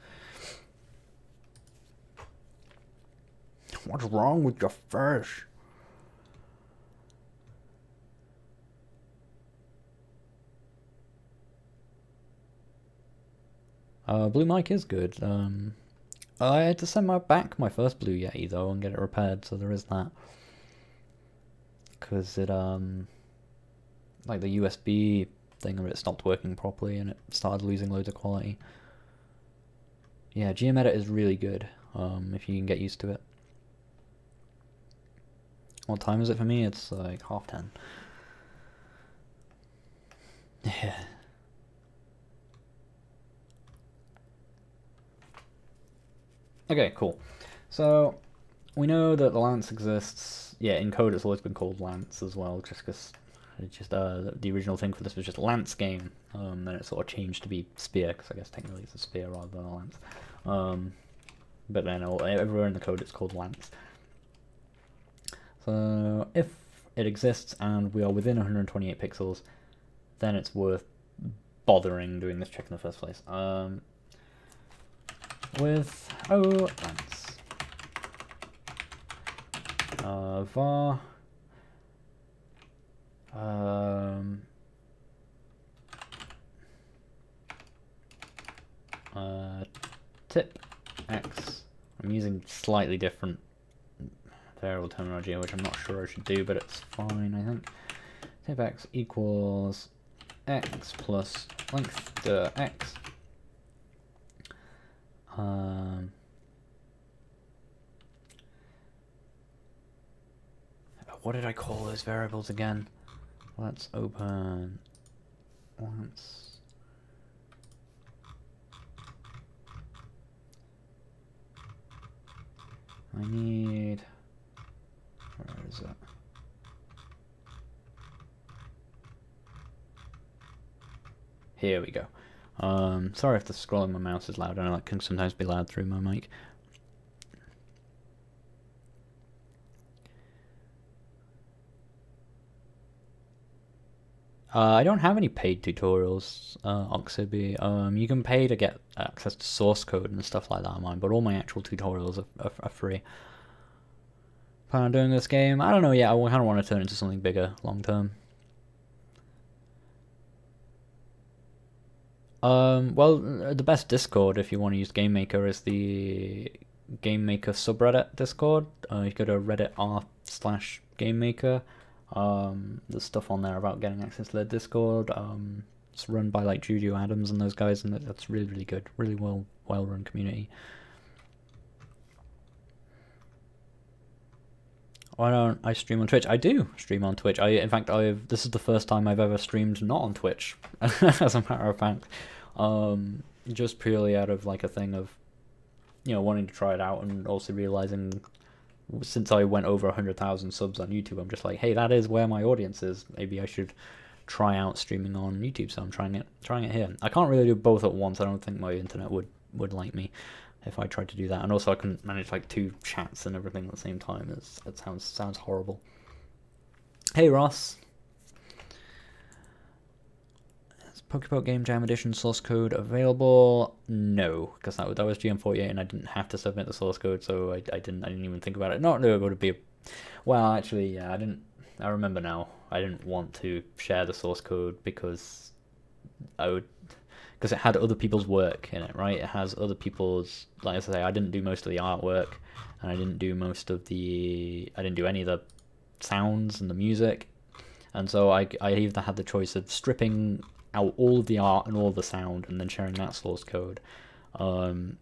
What's wrong with your face? Blue mic is good. I had to send back my first Blue Yeti though and get it repaired, so there is that. Because it like the USB thing of it stopped working properly and it started losing loads of quality. Yeah, GMedit is really good if you can get used to it. What time is it for me? It's like 10:30. Yeah. Okay, cool. So we know that the lance exists. Yeah, in code it's always been called lance as well, just because it's just the original thing for this was just lance game. Then it sort of changed to be spear, because I guess technically it's a spear rather than a lance. But then everywhere in the code it's called lance. So if it exists and we are within 128 pixels, then it's worth bothering doing this check in the first place. With lance. var tip x. I'm using slightly different variable terminology, which I'm not sure I should do, but it's fine, I think. Tip x equals x plus length to x. What did I call those variables again? Let's open once. I need, where is it? Here we go. Sorry if the scrolling my mouse is loud. I know that can sometimes be loud through my mic. I don't have any paid tutorials, Oxyby. You can pay to get access to source code and stuff like that on mine, but all my actual tutorials are free. Plan on doing this game? I don't know yet. I kind of want to turn it into something bigger long term. Well, the best Discord if you want to use GameMaker is the GameMaker subreddit Discord. You go to Reddit r/GameMaker. There's stuff on there about getting access to their Discord. It's run by like Juju Adams and those guys, and that's really, really good. Really well run community. Why don't I stream on Twitch? I do stream on Twitch. In fact, this is the first time I've ever streamed not on Twitch, as a matter of fact. Just purely out of like a thing of, wanting to try it out, and also realizing since I went over 100,000 subs on YouTube, I'm just like, hey, that is where my audience is. Maybe I should try out streaming on YouTube. So I'm trying it here. I can't really do both at once. I don't think my internet would like me if I tried to do that. And also I couldn't manage like 2 chats and everything at the same time. That sounds horrible. Hey Ross. Is PokeyPoke Game Jam Edition source code available? No, because that was GM48 and I didn't have to submit the source code, so I didn't even think about it. Not that it would be well, actually, yeah, I remember now. I didn't want to share the source code because it had other people's work in it, right? It has other people's, like I say, I didn't do most of the artwork, and I didn't do any of the sounds and the music, and so I either had the choice of stripping out all of the art and all of the sound and then sharing that source code,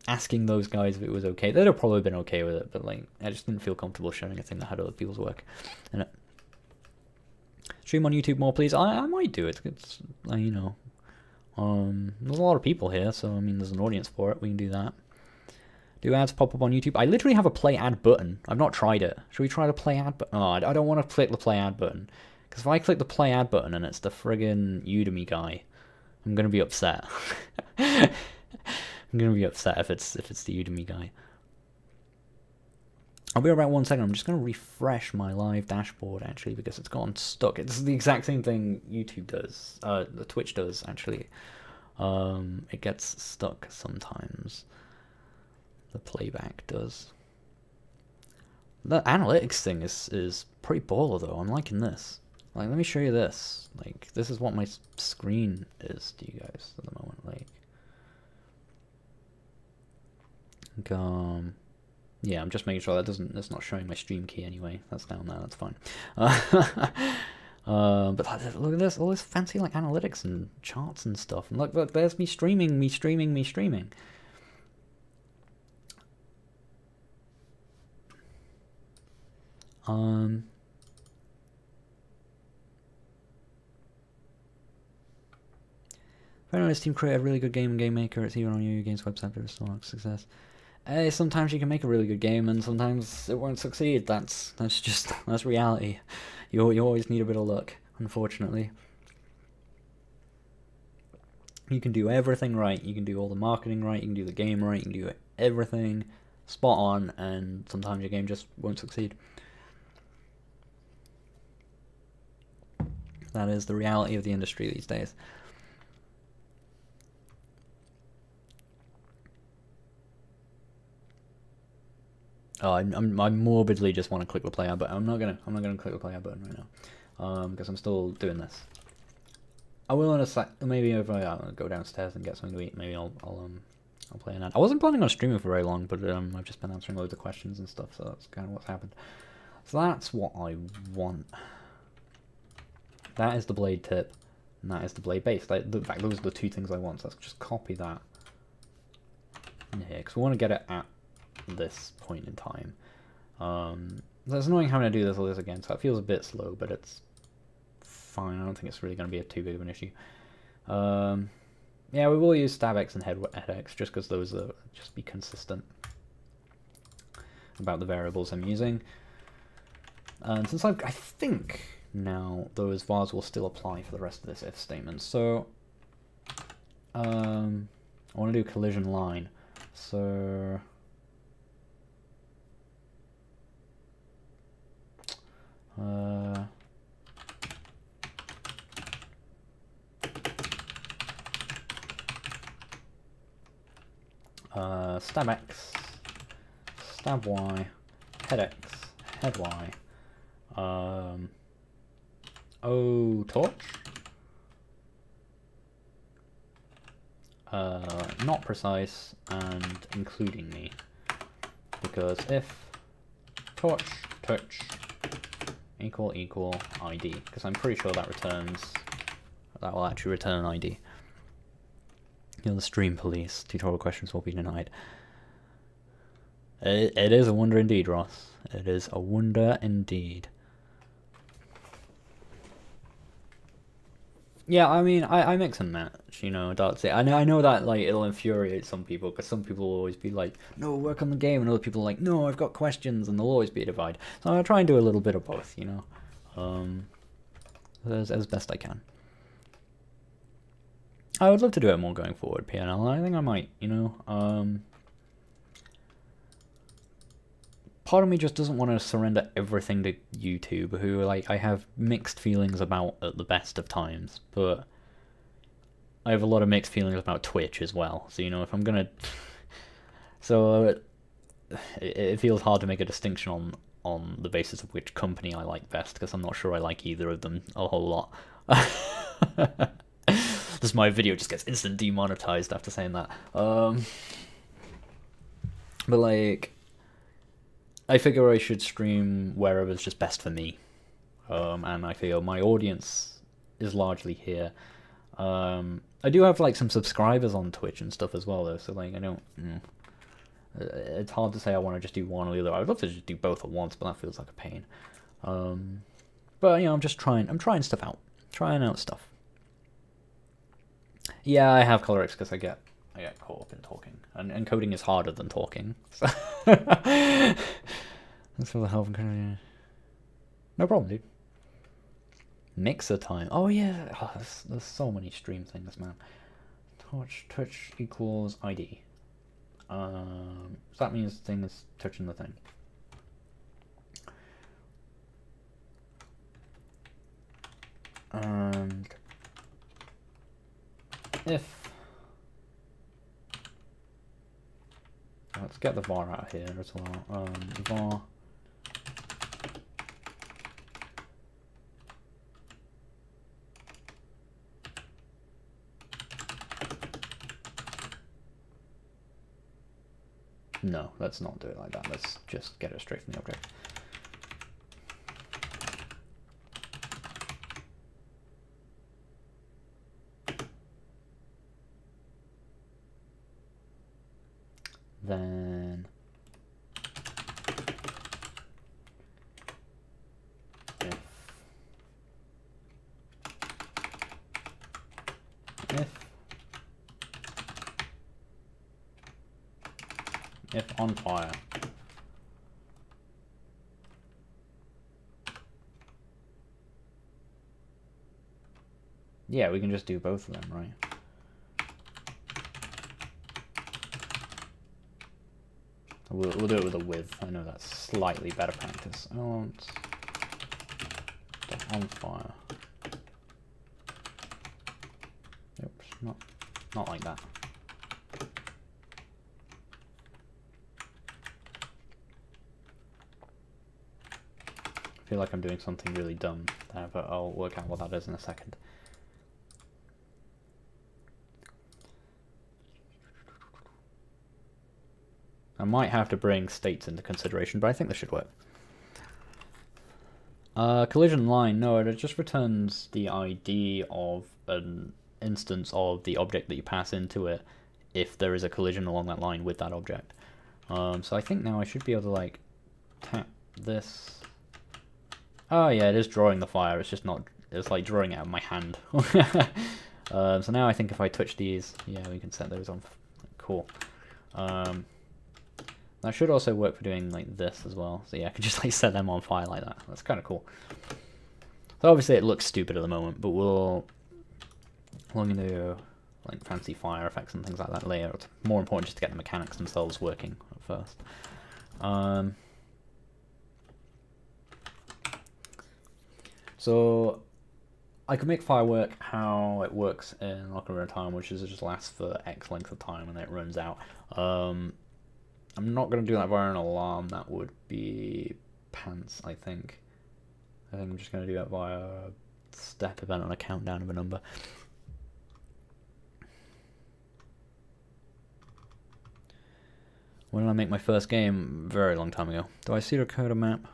asking those guys if it was okay. They'd have probably been okay with it, but like I just didn't feel comfortable sharing a thing that had other people's work in it. Stream on YouTube more, please. I might do it. It's there's a lot of people here, so I mean, there's an audience for it. We can do that. Do ads pop up on YouTube? I literally have a play ad button. I've not tried it. Should we try the play ad button? Oh, I don't want to click the play ad button, because if I click the play ad button and it's the friggin' Udemy guy, I'm gonna be upset. I'm gonna be upset if it's the Udemy guy. I'll be right 1 second. I'm just gonna refresh my live dashboard actually, because it's gotten stuck. It's the exact same thing YouTube does. The Twitch does actually. It gets stuck sometimes. The playback does. The analytics thing is pretty baller though. I'm liking this. Like, let me show you this. Like, this is what my screen is to you guys at the moment. Like, yeah, I'm just making sure that's not showing my stream key anyway. That's down there. That's fine. But look at this, all this fancy like analytics and charts and stuff. And look, there's me streaming. If anyone on this team create a really good game in GameMaker, it's even on your game's website, but it's still not a success. Hey, sometimes you can make a really good game, and sometimes it won't succeed. That's reality. You always need a bit of luck, unfortunately. You can do everything right. You can do all the marketing right. You can do the game right. You can do everything spot on, and sometimes your game just won't succeed. That is the reality of the industry these days. Oh, I morbidly just want to click the play out button. I'm not gonna click the play out button right now, because I'm still doing this. I will in a sec. Maybe if I go downstairs and get something to eat, maybe I'll play an ad. I wasn't planning on streaming for very long, but I've just been answering loads of questions and stuff, so that's kind of what's happened. So that's what I want. That is the blade tip, and that is the blade base. In fact, those are the two things I want. So let's just copy that in here because we want to get it at this point in time. So it's annoying having to do all this again, so it feels a bit slow, but it's fine. I don't think it's really going to be too big of an issue. Yeah, we will use StabX and headX just because those are just be consistent about the variables I'm using. And since I think now those vars will still apply for the rest of this if statement, so I want to do collision line. So stab X, stab Y, head X, head Y. Oh, torch. Not precise and including me, because if torch touch equal ID, because I'm pretty sure that will actually return an ID. You know, the stream police tutorial questions will be denied. It is a wonder indeed, Ross. It is a wonder indeed. Yeah, I mean, I mix and match, you know, that's it. I know that, like, it'll infuriate some people, because some people will always be like, no, work on the game, and other people are like, no, I've got questions, and there'll always be a divide. So I'll try and do a little bit of both, you know, as best I can. I would love to do it more going forward, PNL, I think I might, you know, part of me just doesn't want to surrender everything to YouTube, who, like, I have mixed feelings about at the best of times, but I have a lot of mixed feelings about Twitch as well, so, you know, if I'm gonna... so, it feels hard to make a distinction on the basis of which company I like best, because I'm not sure I like either of them a whole lot. This my video just gets instant demonetized after saying that. But, like... I figure I should stream wherever it's just best for me, and I feel my audience is largely here. I do have, like, some subscribers on Twitch and stuff as well, though, so, like, I don't... it's hard to say I want to just do one or the other. I would love to just do both at once, but that feels like a pain. But, you know, I'm trying stuff out. Trying out stuff. Yeah, I have ColorX because I get caught up in talking, and coding is harder than talking. So thanks for the help. No problem, dude. Mixer time. Oh yeah, oh, there's so many stream things, man. Touch equals ID. So that means the thing is touching the thing. And if let's get the var out here as well. Var no, let's not do it like that. Let's just get it straight from the object. Then if on fire. Yeah, we can just do both of them, right? We'll do it with a with. I know that's slightly better practice. I want on fire. Oops, not like that. feel like I'm doing something really dumb there, but I'll work out what that is in a second. I might have to bring states into consideration, but I think this should work. Collision line, no, it just returns the ID of an instance of the object that you pass into it if there is a collision along that line with that object. So I think now I should be able to like tap this. Oh yeah, it is drawing the fire, it's just not, it's like drawing it out of my hand. So now I think if I touch these, yeah, we can set those on. Cool. That should also work for doing like this as well. So yeah, I can just like set them on fire like that. That's kind of cool. So obviously it looks stupid at the moment, but we're going to do like fancy fire effects and things like that later. It's more important just to get the mechanics themselves working at first. So I could make fire work how it works in Ocarina of Time, which is it just lasts for X length of time and then it runs out. I'm not going to do that via an alarm. That would be pants, I think. I think I'm just going to do that via a step event on a countdown of a number. When did I make my first game? Very long time ago. Do I see the code map?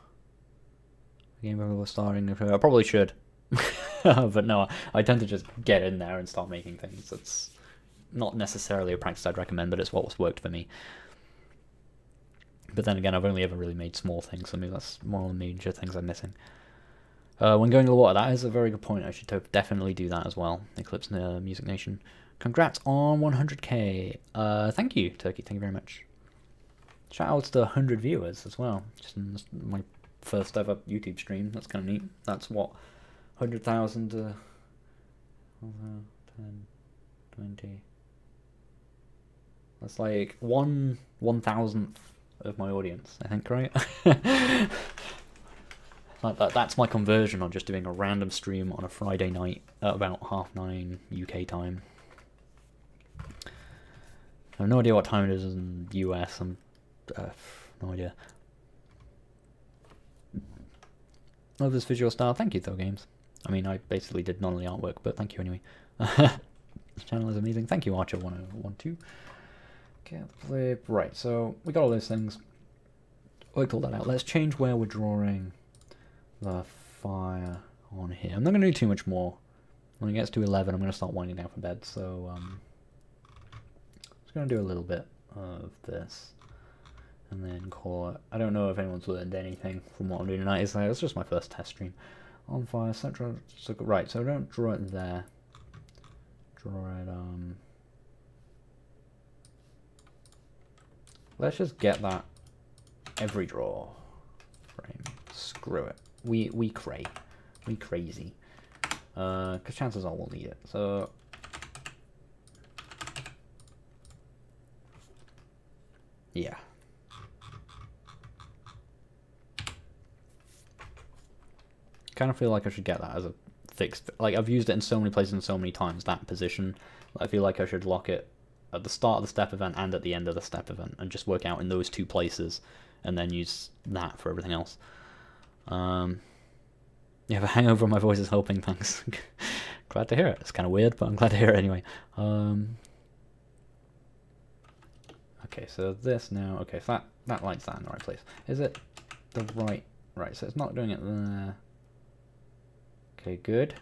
Game over starting. I probably should. But no, I tend to just get in there and start making things. It's not necessarily a practice I'd recommend, but it's what's worked for me. But then again, I've only ever really made small things, so maybe that's one of the major things I'm missing. When going to the water, that is a very good point. I should definitely do that as well. Eclipse Music Nation. Congrats on 100k. Thank you, Turkey. Thank you very much. Shout outs to 100 viewers as well. Just in my first ever YouTube stream. That's kind of neat. That's what 100,000. 10, 20. That's like 1/1000th of my audience, I think, right? Like that's my conversion on just doing a random stream on a Friday night at about 9:30 UK time. I have no idea what time it is in the US. I'm no idea. Love this visual style. Thank you, Though Games. I mean, I basically did none of the artwork, but thank you anyway. This channel is amazing. Thank you, Archer1012. Okay, flip. Right, so we got all those things. We call that out. Let's change where we're drawing the fire on here. I'm not going to do too much more. When it gets to 11, I'm going to start winding down for bed. So I'm just going to do a little bit of this, and then call it. I don't know if anyone's learned anything from what I'm doing tonight. It's just my first test stream. On fire, central. So, right, so don't draw it there. Draw it. Let's just get that every draw frame. Screw it. We crazy. Because chances are we'll need it. So yeah. Kind of feel like I should get that as a fixed. Like I've used it in so many places and so many times. That position. I feel like I should lock it at the start of the step event and at the end of the step event, and just work out in those two places, and then use that for everything else. Yeah, the hangover on my voice is helping, thanks. Glad to hear it. It's kind of weird, but I'm glad to hear it anyway. Okay, so this now, okay, so that lights that in the right place. Is it the right, so it's not doing it there. Okay, good.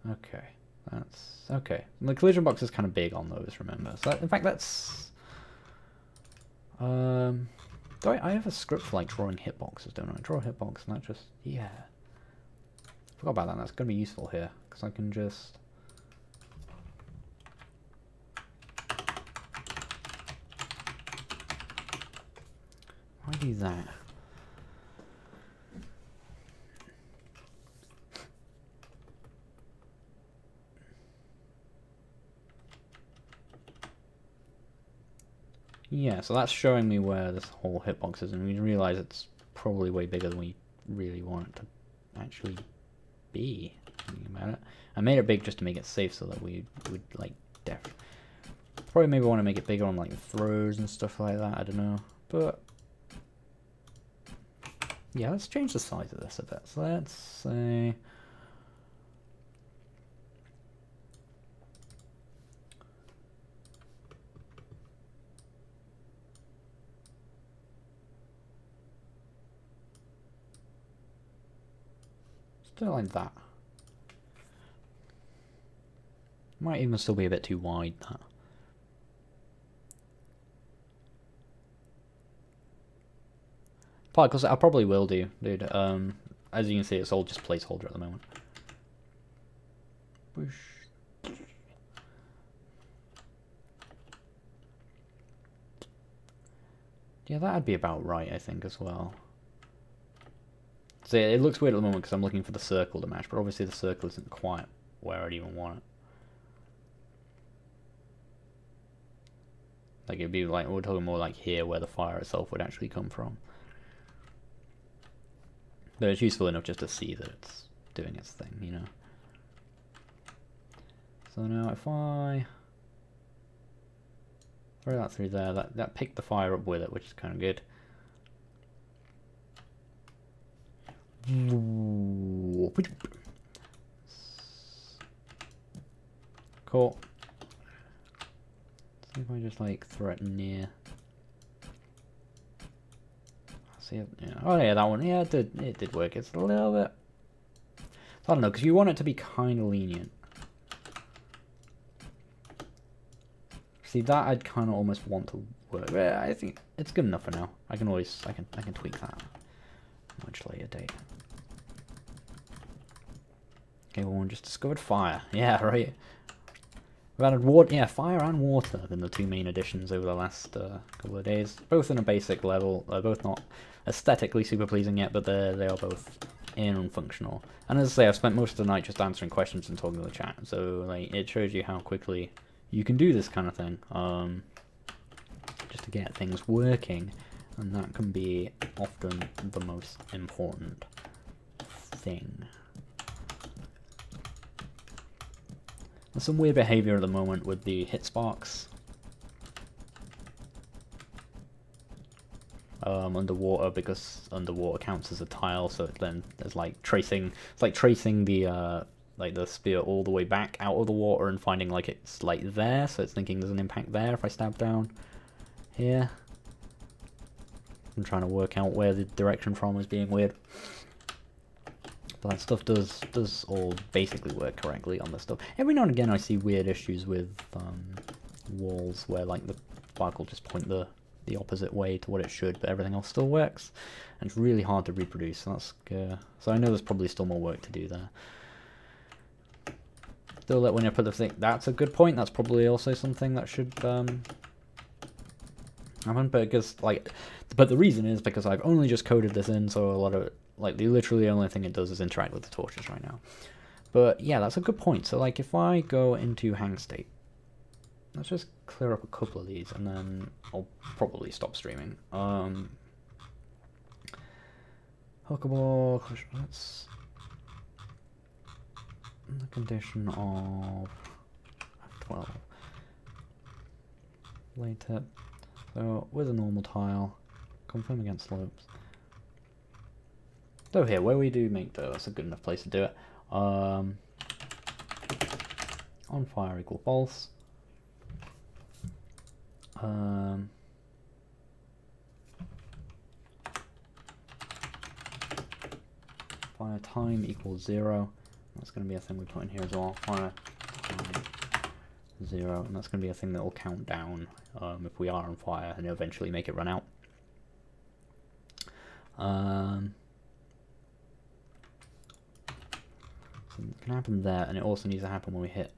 Okay. That's okay. The collision box is kind of big on those, remember. So in fact, that's do I have a script for like drawing hitboxes, don't I? Draw a hitbox and that just, yeah. Forgot about that. That's going to be useful here because I can just why do that? Yeah, so that's showing me where this whole hitbox is, and we realize it's probably way bigger than we really want it to actually be. Thinking about it, I made it big just to make it safe, so that we would like probably maybe want to make it bigger on like the throws and stuff like that. I don't know, but Yeah, let's change the size of this a bit. So let's say... do it like that. Might even still be a bit too wide, that. Probably, because I probably will do, dude. As you can see, it's all just placeholder at the moment. Whoosh. Yeah, that'd be about right, I think, as well. So yeah, it looks weird at the moment because I'm looking for the circle to match, but obviously the circle isn't quite where I'd even want it. Like, it'd be like, we're talking more like here, where the fire itself would actually come from. But it's useful enough just to see that it's doing its thing, you know. So now if I throw that through there, that picked the fire up with it, which is kind of good. Cool. See if I just like throw it near. See it, yeah. Oh yeah, that one. Yeah, it did work. It's a little bit. I don't know, because you want it to be kind of lenient. See, that I'd kind of almost want to work. Yeah, I think it's good enough for now. I can tweak that much later date. Okay, well, we just discovered fire. Yeah, right. We've added water, yeah, fire and water in the two main additions over the last couple of days. Both in a basic level. They're both not aesthetically super pleasing yet, but they are both in and functional. And as I say, I've spent most of the night just answering questions and talking to the chat, so like it shows you how quickly you can do this kind of thing, just to get things working, and that can be often the most important thing. There's some weird behavior at the moment with the hit sparks underwater, because underwater counts as a tile, so it then there's like tracing. It's like tracing the spear all the way back out of the water and finding like it's like there, so it's thinking there's an impact there if I stab down here. I'm trying to work out where the direction from is being weird. But that stuff does all basically work correctly on this stuff. Every now and again I see weird issues with walls where like the spark will just point the opposite way to what it should, but everything else still works. And it's really hard to reproduce, so that's so I know there's probably still more work to do there. Still, that when I put the thing, that's a good point. That's probably also something that should happen, because but the reason is because I've only just coded this in, so a lot of it, like literally the only thing it does is interact with the torches right now. But yeah, that's a good point. So like if I go into hang state, let's just clear up a couple of these and then I'll probably stop streaming. Hookable, let's the condition of 12. Later. So with a normal tile, confirm against slopes. So here, where we do make though, that's a good enough place to do it. On fire equal false. Fire time equals 0. That's going to be a thing we put in here as well. Fire time 0, and that's going to be a thing that will count down if we are on fire, and eventually make it run out. So it can happen there, and it also needs to happen when we hit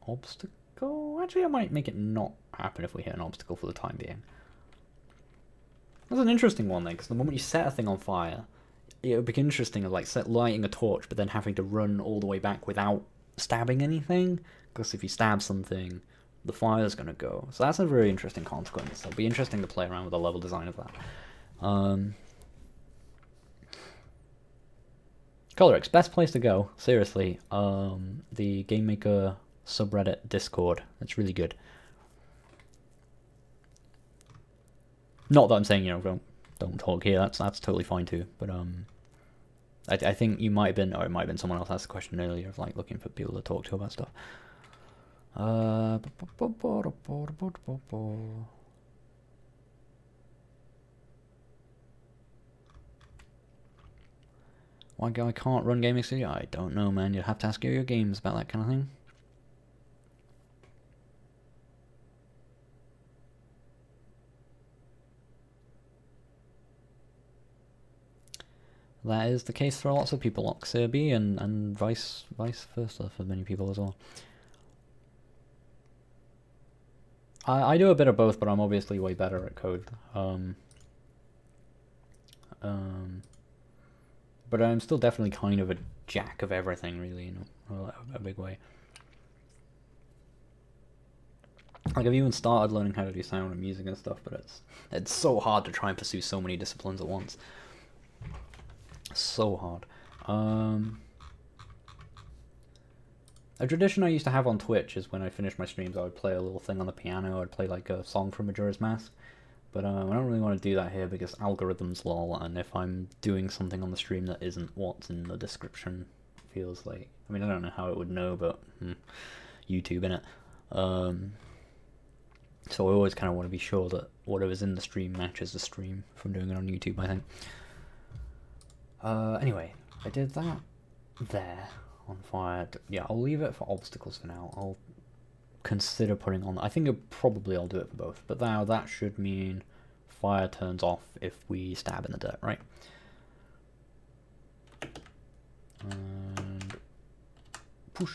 obstacle. Actually, I might make it not happen if we hit an obstacle for the time being. That's an interesting one then, because the moment you set a thing on fire, it would be interesting, like lighting a torch, but then having to run all the way back without stabbing anything. Because if you stab something, the fire's going to go. So that's a very interesting consequence. It'll be interesting to play around with the level design of that. Colorix, best place to go, seriously. The GameMaker subreddit Discord. It's really good. Not that I'm saying, you know, don't don't talk here, that's totally fine too. But I think you might have been, or it might have been someone else asked the question earlier of like looking for people to talk to about stuff. Why I can't run GameMaker Studio? I don't know, man. You'd have to ask your games about that kind of thing. That is the case for lots of people, Oxirby, and vice versa for many people as well. I do a bit of both, but I'm obviously way better at code. But I'm still definitely kind of a jack of everything, really, in a big way. Like, I've even started learning how to do sound and music and stuff, but it's so hard to try and pursue so many disciplines at once. So hard. A tradition I used to have on Twitch is when I finished my streams, I would play a little thing on the piano. I'd play like a song from Majora's Mask. But I don't really want to do that here because algorithms lol, and if I'm doing something on the stream that isn't what's in the description, feels like... I mean, I don't know how it would know, but YouTube, innit? So I always kind of want to be sure that whatever's in the stream matches the stream from doing it on YouTube, I think. Anyway, I did that there on fire. Yeah, I'll leave it for obstacles for now. I'll consider putting on... I think I'll do it for both, but now that should mean fire turns off if we stab in the dirt, right? And push,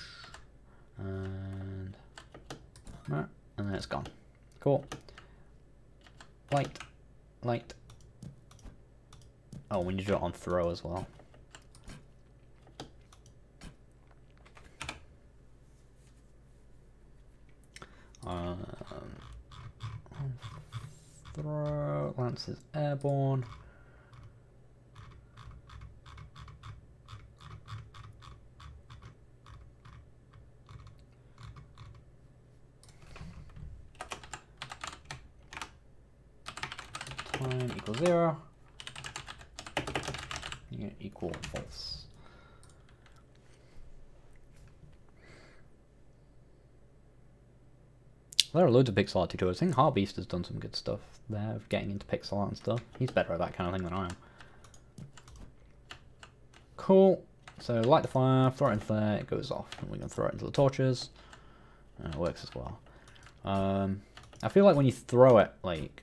and then it's gone. Cool. Light. Oh, we need to do it on throw as well. Throw, Lance is airborne. Time equals 0. Yeah, equal false. There are loads of pixel art tutorials. I think Heartbeast has done some good stuff there of getting into pixel art and stuff. He's better at that kind of thing than I am. Cool. So light the fire, throw it into there, it goes off. And we can throw it into the torches. And it works as well. I feel like when you throw it, like,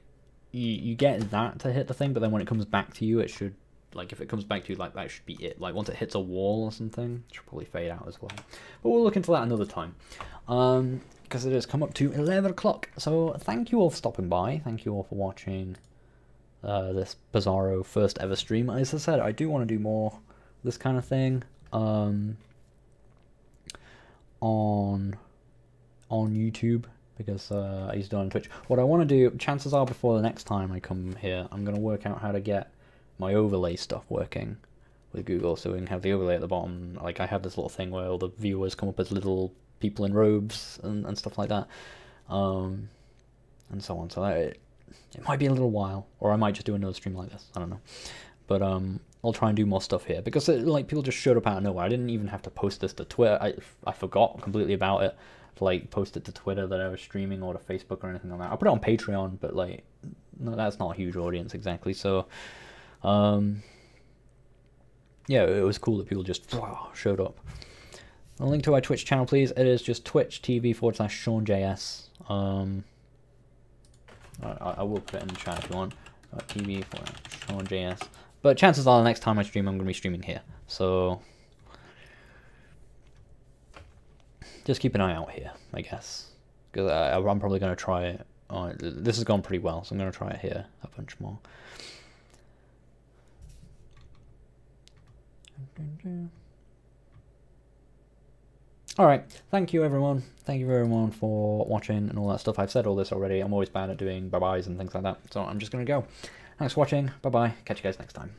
you get that to hit the thing, but then when it comes back to you, it should, like, if it comes back to you, like, that should be it. Like, once it hits a wall or something, it should probably fade out as well. But we'll look into that another time. Because it has come up to 11 o'clock. So thank you all for stopping by. Thank you all for watching this Bizarro first ever stream. As I said, I do want to do more this kind of thing on YouTube, because I used to do it on Twitch. What I want to do, chances are before the next time I come here, I'm going to work out how to get my overlay stuff working with Google, so we can have the overlay at the bottom. Like, I have this little thing where all the viewers come up as little people in robes and stuff like that, and so on. So it might be a little while, or I might just do another stream like this, I don't know. But I'll try and do more stuff here, because like, people just showed up out of nowhere. I didn't even have to post this to Twitter. I forgot completely about it, to like post it to Twitter that I was streaming, or to Facebook or anything like that. I put it on Patreon, but like, no, that's not a huge audience exactly. So yeah, it was cool that people just showed up. A link to our Twitch channel, please. It is just twitch.tv/SeanJS. I will put it in the chat if you want. TV/SeanJS. But chances are the next time I stream, I'm going to be streaming here. So just keep an eye out here, I guess. Because I'm probably going to try it. This has gone pretty well, so I'm going to try it here a bunch more. Alright, thank you everyone. Thank you everyone for watching and all that stuff. I've said all this already. I'm always bad at doing bye-byes and things like that. So I'm just going to go. Thanks for watching. Bye-bye. Catch you guys next time.